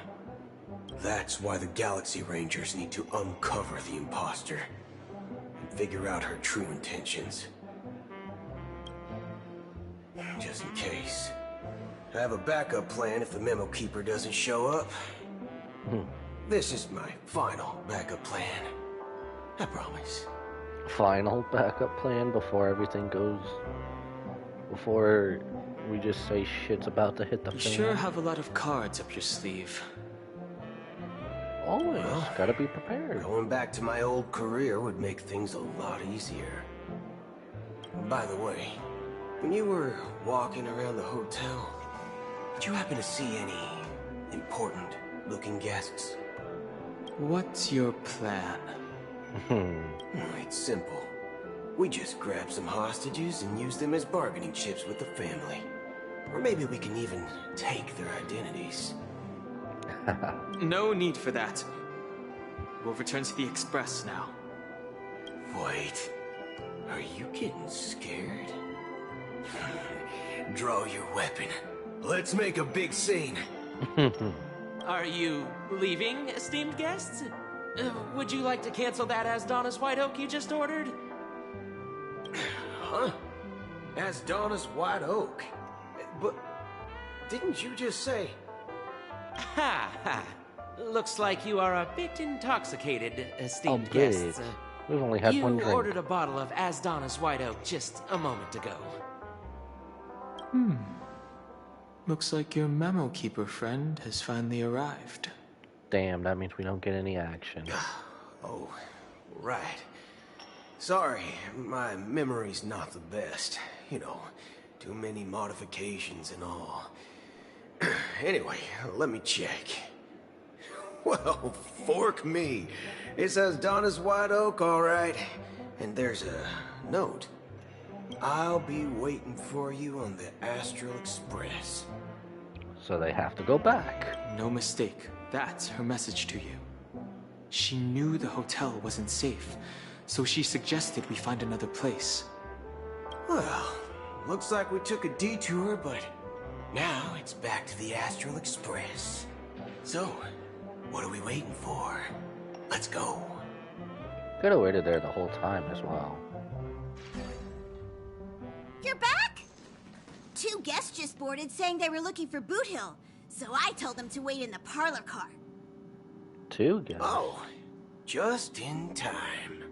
That's why the Galaxy Rangers need to uncover the imposter and figure out her true intentions. Just in case. I have a backup plan if the Memo Keeper doesn't show up. This is my final backup plan. I promise. Final backup plan before everything goes... Before we just say shit's about to hit the You fan? sure have a lot of cards up your sleeve. Always. Gotta be prepared. Going back to my old career would make things a lot easier. By the way, when you were walking around the hotel, did you happen to see any important-looking guests? What's your plan? It's simple. We just grab some hostages and use them as bargaining chips with the family. Or maybe we can even take their identities. No need for that. We'll return to the Express now. Wait. Are you getting scared? Draw your weapon. Let's make a big scene. Are you leaving, esteemed guests? Would you like to cancel that Asdonis White Oak you just ordered? Huh? Asdonis White Oak? But didn't you just say... Ha ha! Looks like you are a bit intoxicated, esteemed guests. We've only had one drink. You ordered a bottle of Asdonis White Oak just a moment ago. Looks like your Memo Keeper friend has finally arrived. Damn, that means we don't get any action. Oh, right. Sorry, my memory's not the best. You know, too many modifications and all. Anyway, let me check. Well, fork me. It says Donna's White Oak, all right. And there's a note. I'll be waiting for you on the Astral Express. So they have to go back. No mistake. That's her message to you. She knew the hotel wasn't safe, so she suggested we find another place. Well, looks like we took a detour, but now it's back to the Astral Express. So, what are we waiting for? Let's go. Could have waited there the whole time as well. You're back? 2 guests just boarded saying they were looking for Boot Hill, so I told them to wait in the parlor car. 2 guests? Oh, just in time.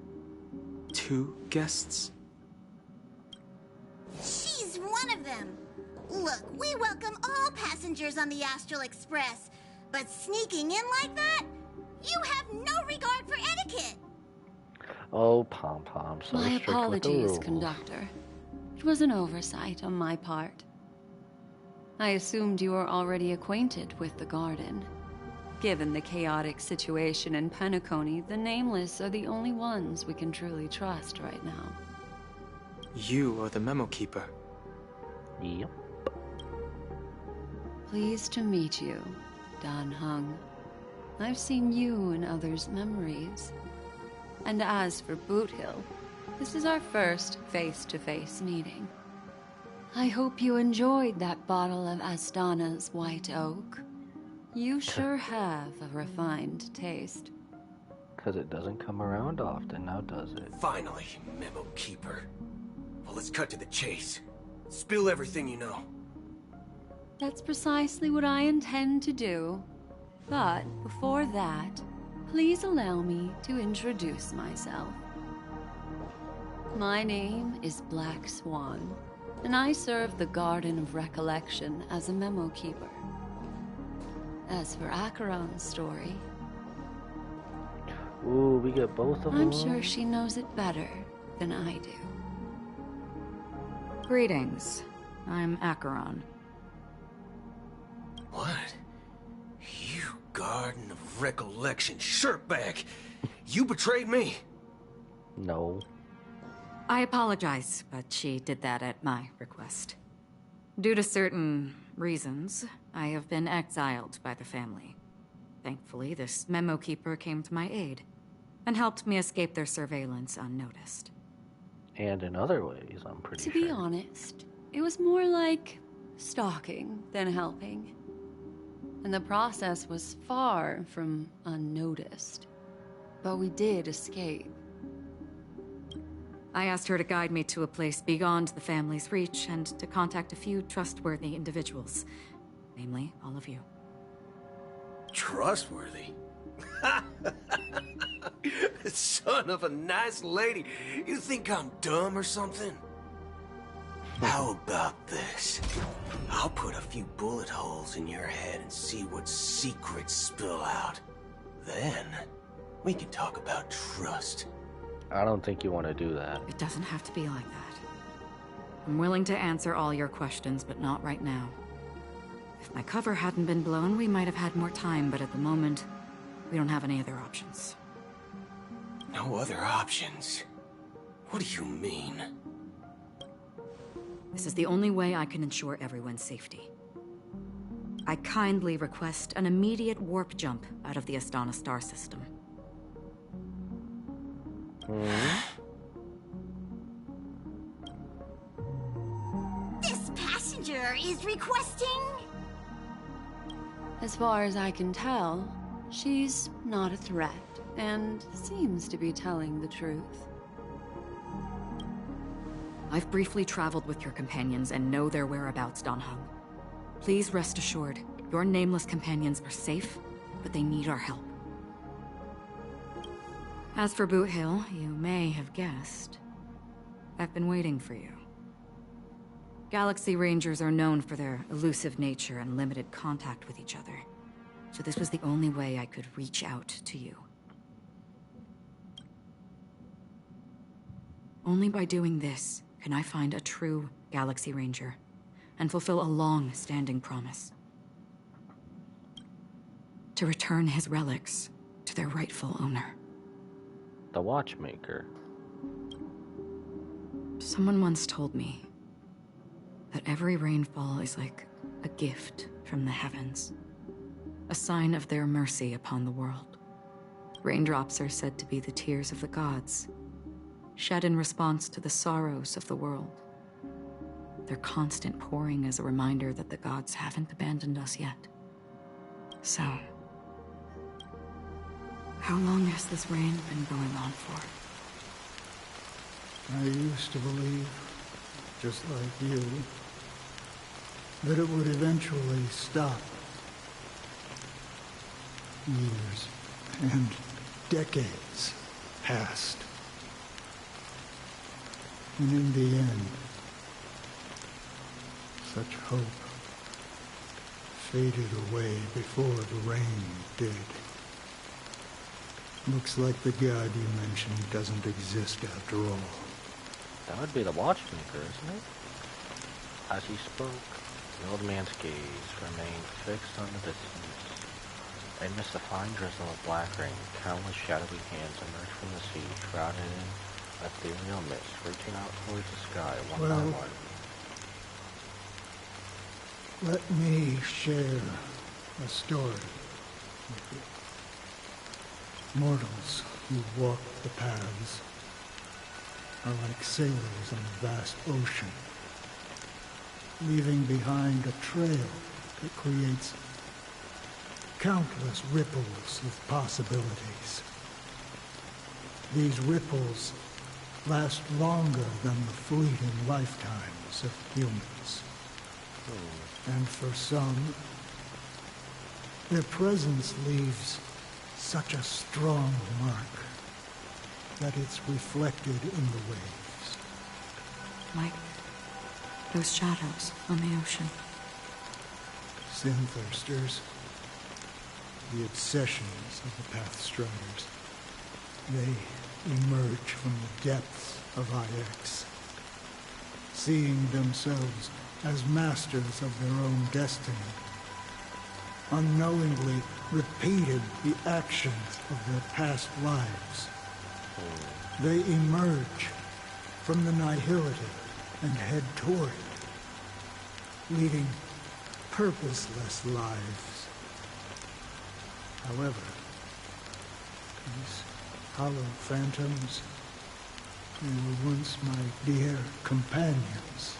2 guests? She's one of them. Look, we welcome all passengers on the Astral Express, but sneaking in like that? You have no regard for etiquette. Oh, Pom-Pom, so My strict with the apologies, rules. conductor. It was an oversight on my part. I assumed you were already acquainted with the garden. Given the chaotic situation in Penacony, the Nameless are the only ones we can truly trust right now. You are the Memo Keeper. Yep. Pleased to meet you, Dan Hung. I've seen you in others' memories. And as for Boot Hill, this is our first face-to-face meeting. I hope you enjoyed that bottle of Astana's White Oak. You sure have a refined taste. Because it doesn't come around often, now does it? Finally, Memo Keeper. Well, let's cut to the chase. Spill everything you know. That's precisely what I intend to do. But before that, please allow me to introduce myself. My name is Black Swan, and I serve the Garden of Recollection as a memo keeper. As for Acheron's story... Ooh, we get both of them? I'm sure she knows it better than I do. Greetings. I'm Acheron. What? You Garden of Recollection shirtbag! You betrayed me! No. I apologize, but she did that at my request. Due to certain reasons, I have been exiled by the family. Thankfully, this memo keeper came to my aid and helped me escape their surveillance unnoticed. And in other ways, I'm pretty sure. To be honest, it was more like stalking than helping. And the process was far from unnoticed. But we did escape. I asked her to guide me to a place beyond the family's reach and to contact a few trustworthy individuals. Namely, all of you. Trustworthy? Son of a nice lady. You think I'm dumb or something? How about this? I'll put a few bullet holes in your head and see what secrets spill out. Then, we can talk about trust. I don't think you want to do that. It doesn't have to be like that. I'm willing to answer all your questions, but not right now. If my cover hadn't been blown, we might have had more time, but at the moment, we don't have any other options. No other options? What do you mean? This is the only way I can ensure everyone's safety. I kindly request an immediate warp jump out of the Astana star system. This passenger is requesting... As far as I can tell, she's not a threat, and seems to be telling the truth. I've briefly traveled with your companions and know their whereabouts, Dan Hung. Please rest assured, your nameless companions are safe, but they need our help. As for Boot Hill, you may have guessed. I've been waiting for you. Galaxy Rangers are known for their elusive nature and limited contact with each other. So this was the only way I could reach out to you. Only by doing this can I find a true Galaxy Ranger and fulfill a long-standing promise. To return his relics to their rightful owner. The Watchmaker. Someone once told me that every rainfall is like a gift from the heavens, a sign of their mercy upon the world. Raindrops are said to be the tears of the gods, shed in response to the sorrows of the world. Their constant pouring is a reminder that the gods haven't abandoned us yet. So, how long has this rain been going on for? I used to believe, just like you, that it would eventually stop. Years and decades passed. And in the end, such hope faded away before the rain did. Looks like the god you mentioned doesn't exist after all. That would be the Watchmaker, isn't it? As he spoke, the old man's gaze remained fixed on the distance. Amidst the fine drizzle of black rain, countless shadowy hands emerged from the sea, shrouded in ethereal mist, reaching out towards the sky one by one. Let me share a story with you. Mortals who walk the paths are like sailors on a vast ocean, leaving behind a trail that creates countless ripples of possibilities. These ripples last longer than the fleeting lifetimes of humans. And for some, their presence leaves such a strong mark that it's reflected in the waves. Like those shadows on the ocean. Sin-thirsters, the obsessions of the Pathstriders, they emerge from the depths of IX, seeing themselves as masters of their own destiny, unknowingly repeated the actions of their past lives. They emerge from the nihility and head toward it, leading purposeless lives. However, these hollow phantoms, they were once my dear companions.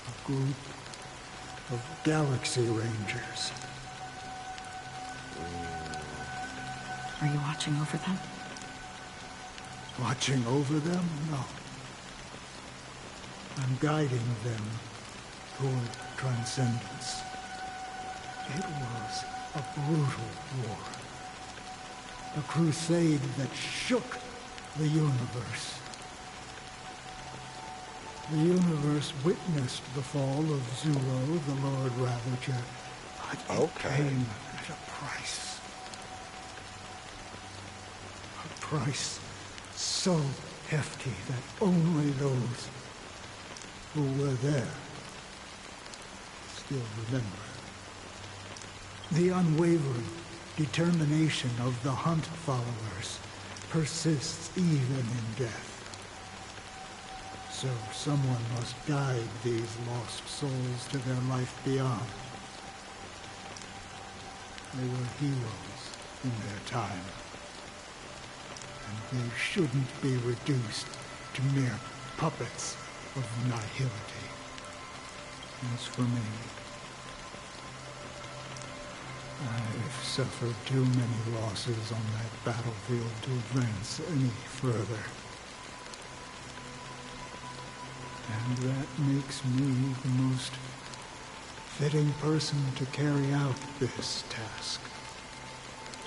A group of Galaxy Rangers. Are you watching over them? Watching over them? No. I'm guiding them toward transcendence. It was a brutal war. A crusade that shook the universe. The universe witnessed the fall of Zulo, the Lord Ravager, but it came at a price. A price so hefty that only those who were there still remember. The unwavering determination of the Hunt followers persists even in death. So someone must guide these lost souls to their life beyond. They were heroes in their time. And they shouldn't be reduced to mere puppets of nihility. As for me, I've suffered too many losses on that battlefield to advance any further. And that makes me the most fitting person to carry out this task.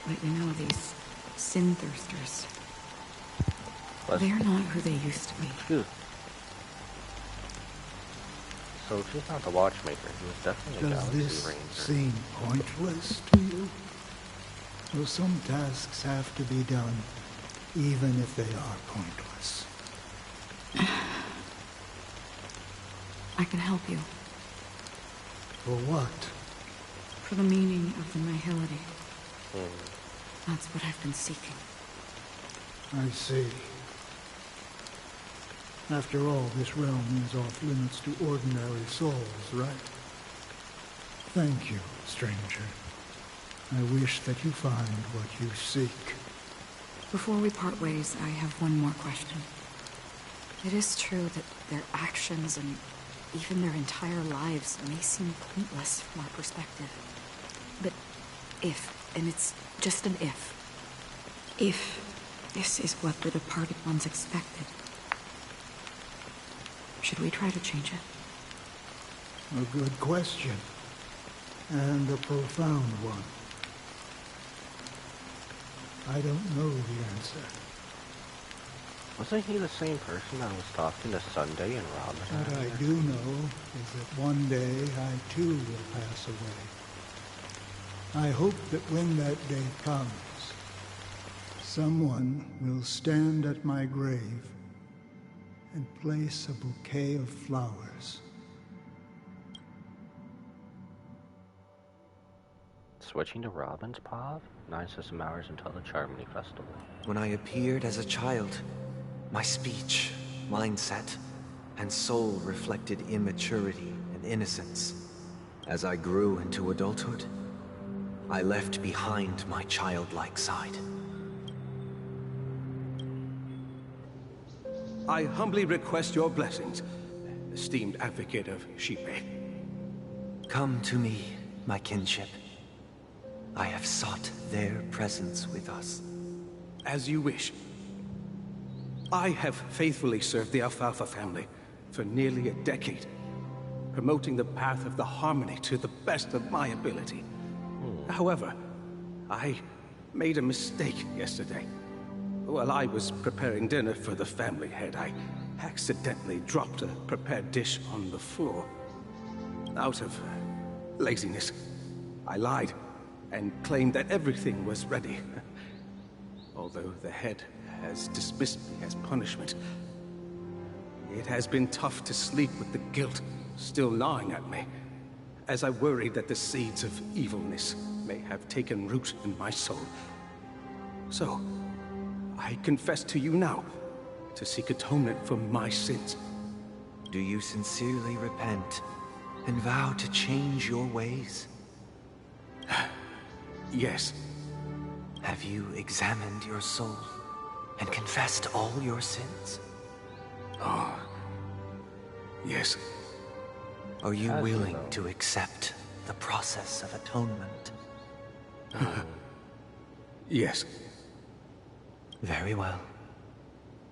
But you know, these sin-thirsters, they're not who they used to be. So she's not the watchmaker. He was definitely a Galaxy Does this Ranger. seem pointless to you? Well, some tasks have to be done, even if they are pointless. I can help you. For what? For the meaning of the nihility. That's what I've been seeking. I see. After all, this realm is off limits to ordinary souls, right? Thank you, stranger. I wish that you find what you seek. Before we part ways, I have one more question. It is true that their actions and even their entire lives may seem pointless from our perspective. But if, and it's just an if this is what the departed ones expected, should we try to change it? A good question. And a profound one. I don't know the answer. Wasn't he the same person that was talking to Sunday and Robin? What I do know is that one day I too will pass away. I hope that when that day comes, someone will stand at my grave and place a bouquet of flowers. Switching to Robin's Pav? 9 system hours until the Charmony Festival. When I appeared as a child, my speech, mindset, and soul reflected immaturity and and innocence. As I grew into adulthood, I left behind my childlike side. I humbly request your blessings, esteemed advocate of Shipe. Come to me, my kinship. I have sought their presence with us. As you wish. I have faithfully served the Alfalfa family for nearly a decade, promoting the path of the Harmony to the best of my ability. However, I made a mistake yesterday. While I was preparing dinner for the family head, I accidentally dropped a prepared dish on the floor. Out of laziness, I lied and claimed that everything was ready. Although the head has dismissed me as punishment, it has been tough to sleep with the guilt still gnawing at me, as I worried that the seeds of evilness may have taken root in my soul. So, I confess to you now, to seek atonement for my sins. Do you sincerely repent and vow to change your ways? Yes. Have you examined your soul and confessed all your sins? Oh, yes. Are you willing to accept the process of atonement? Yes. Very well.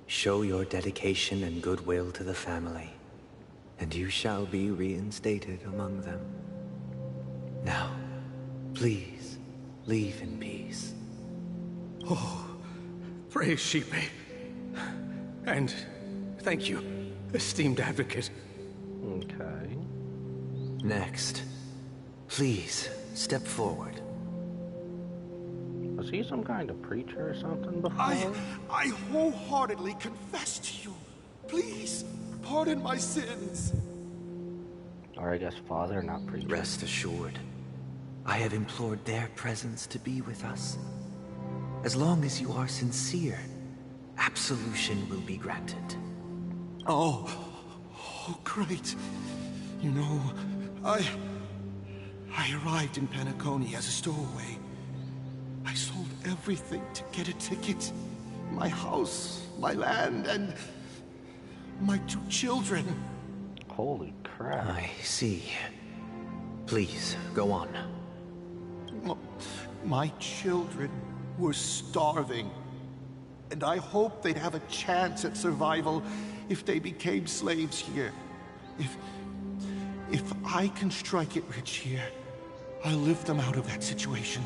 Show your dedication and goodwill to the family, and you shall be reinstated among them. Now, please, leave in peace. Oh, praise Shipe. And thank you, esteemed advocate. Okay. Next, please step forward. Was he some kind of preacher or something before? I wholeheartedly confess to you. Please, pardon my sins. Or I guess father, not preacher. Rest assured, I have implored their presence to be with us. As long as you are sincere, absolution will be granted. Oh, great. You know, I arrived in Penacony as a stowaway. I sold everything to get a ticket. My house, my land, and my 2 children. Holy crap. I see. Please, go on. My children were starving, and I hoped they'd have a chance at survival if they became slaves here. If I can strike it rich here, I'll lift them out of that situation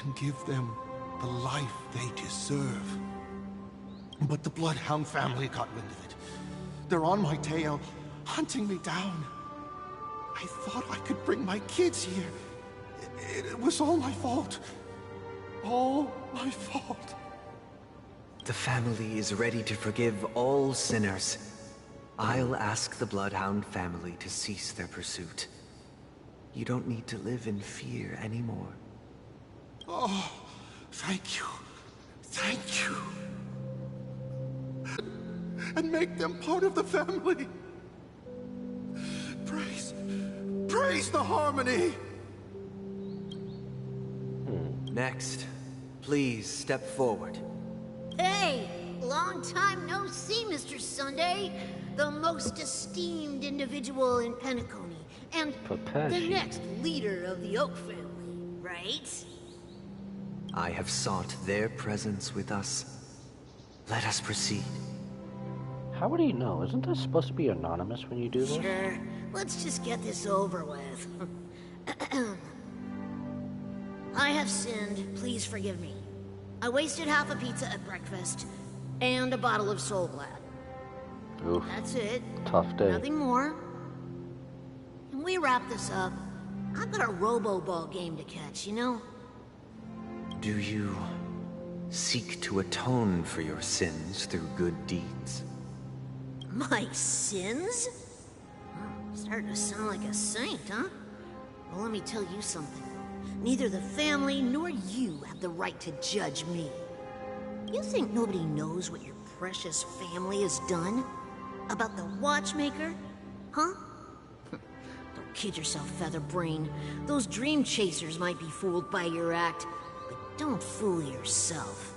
and give them the life they deserve. But the Bloodhound family got wind of it. They're on my tail, hunting me down. I thought I could bring my kids here. It was all my fault. All my fault. The family is ready to forgive all sinners. I'll ask the Bloodhound family to cease their pursuit. You don't need to live in fear anymore. Oh, thank you. Thank you. And make them part of the family. Praise the Harmony! Next, please step forward. Hey, long time no see, Mr. Sunday. The most esteemed individual in Penacony, and the next leader of the Oak family, right? I have sought their presence with us. Let us proceed. How would he know? Isn't this supposed to be anonymous when you do this? Sure. Let's just get this over with. I have sinned. Please forgive me. I wasted half a pizza at breakfast, and a bottle of Soul Glad. Oof. That's it. Tough day. Nothing more. Can we wrap this up? I've got a robo-ball game to catch, you know? Do you seek to atone for your sins through good deeds? My sins? Starting to sound like a saint, huh? Well, let me tell you something. Neither the family nor you have the right to judge me. You think nobody knows what your precious family has done? About the watchmaker? Huh? Don't kid yourself, Featherbrain. Those dream chasers might be fooled by your act, but don't fool yourself.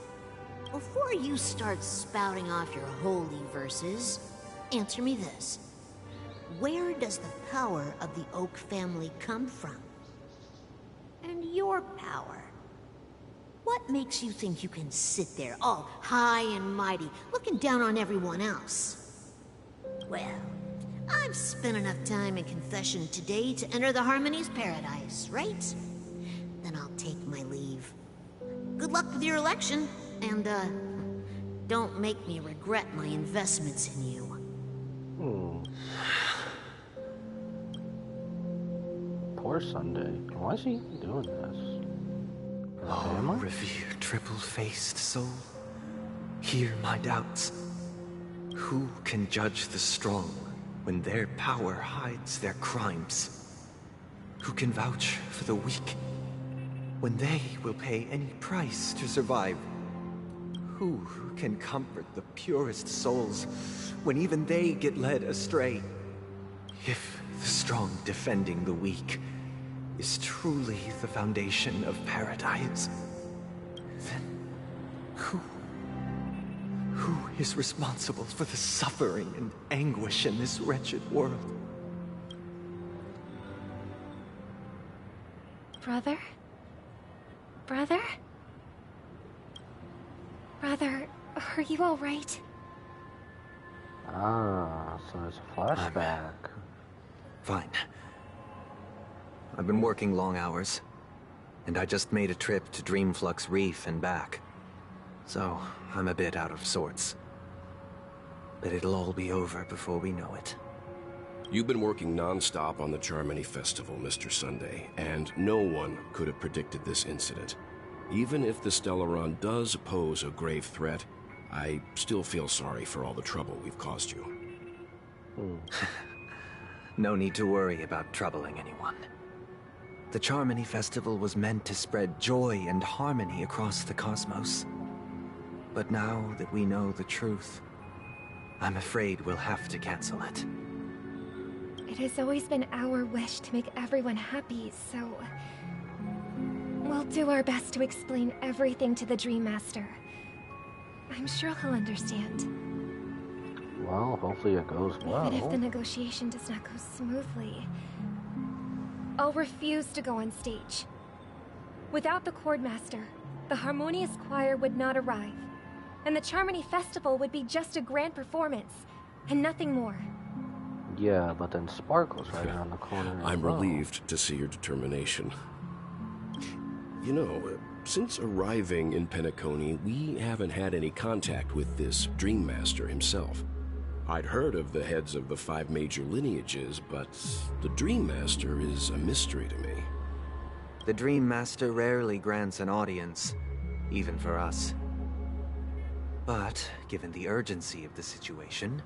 Before you start spouting off your holy verses, answer me this. Where does the power of the Oak family come from? And your power? What makes you think you can sit there all high and mighty, looking down on everyone else? Well, I've spent enough time in confession today to enter the Harmony's paradise, right? Then I'll take my leave. Good luck with your election, and, don't make me regret my investments in you. Poor Sunday. Why is he doing this? Oh, revered triple-faced soul, hear my doubts. Who can judge the strong when their power hides their crimes? Who can vouch for the weak when they will pay any price to survive? Who can comfort the purest souls when even they get led astray? If the strong defending the weak is truly the foundation of paradise, then who is responsible for the suffering and anguish in this wretched world? Brother? Brother? Brother, are you all right? Ah, so there's a flashback. Fine. I've been working long hours, and I just made a trip to Dreamflux Reef and back. So, I'm a bit out of sorts. But it'll all be over before we know it. You've been working non-stop on the Charmony Festival, Mr. Sunday, and no one could have predicted this incident. Even if the Stellaron does pose a grave threat, I still feel sorry for all the trouble we've caused you. No need to worry about troubling anyone. The Charmony Festival was meant to spread joy and harmony across the cosmos. But now that we know the truth, I'm afraid we'll have to cancel it. It has always been our wish to make everyone happy, so... we'll do our best to explain everything to the Dream Master. I'm sure he'll understand. Well, hopefully it goes well. Even if the negotiation does not go smoothly, I'll refuse to go on stage. Without the Chordmaster, the Harmonious Choir would not arrive, and the Charmony Festival would be just a grand performance, and nothing more. Yeah, but then Sparkle's right around the corner. I'm relieved to see your determination. You know, since arriving in Penacony, we haven't had any contact with this Dream Master himself. I'd heard of the heads of the 5 major lineages, but the Dream Master is a mystery to me. The Dream Master rarely grants an audience, even for us. But, given the urgency of the situation,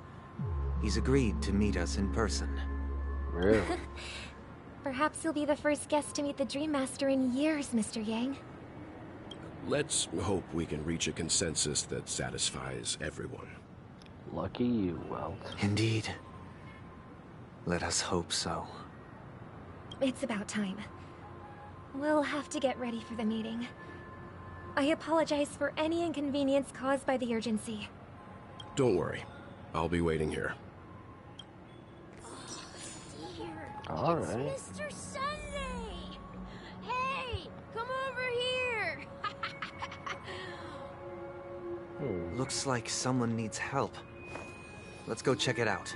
he's agreed to meet us in person. Really? Perhaps you'll be the first guest to meet the Dream Master in years, Mr. Yang. Let's hope we can reach a consensus that satisfies everyone. Lucky you, Welt. Indeed. Let us hope so. It's about time. We'll have to get ready for the meeting. I apologize for any inconvenience caused by the urgency. Don't worry. I'll be waiting here. All right. Mr. Sunday! Hey, come over here! Looks like someone needs help. Let's go check it out.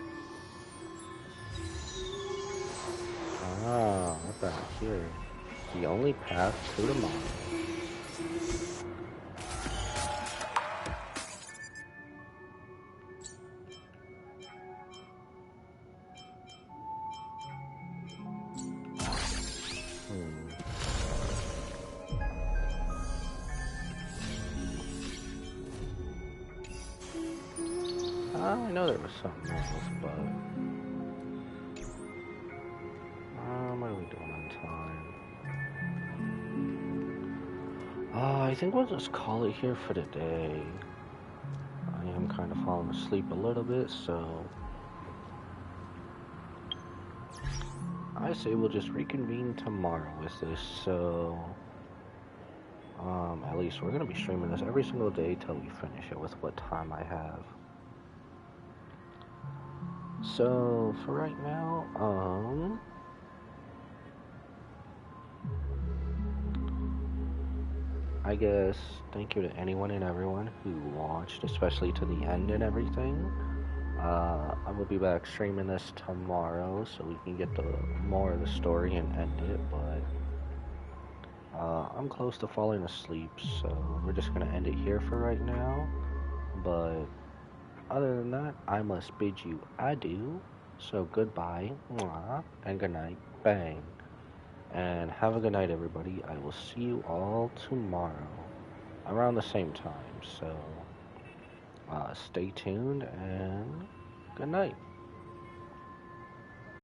Ah, what's that here? The only path to the mine. I know there was something else, but... what are we doing on time? I think we'll just call it here for today. I am kind of falling asleep a little bit, so... I say we'll just reconvene tomorrow with this, so at least we're gonna be streaming this every single day till we finish it with what time I have. So for right now, I guess thank you to anyone and everyone who watched, especially to the end and everything. I will be back streaming this tomorrow so we can get the more of the story and end it, but I'm close to falling asleep, so we're just gonna end it here for right now. But other than that, I must bid you adieu. So goodbye, mwah, and good night, bang. And have a good night, everybody. I will see you all tomorrow around the same time. So stay tuned and good night.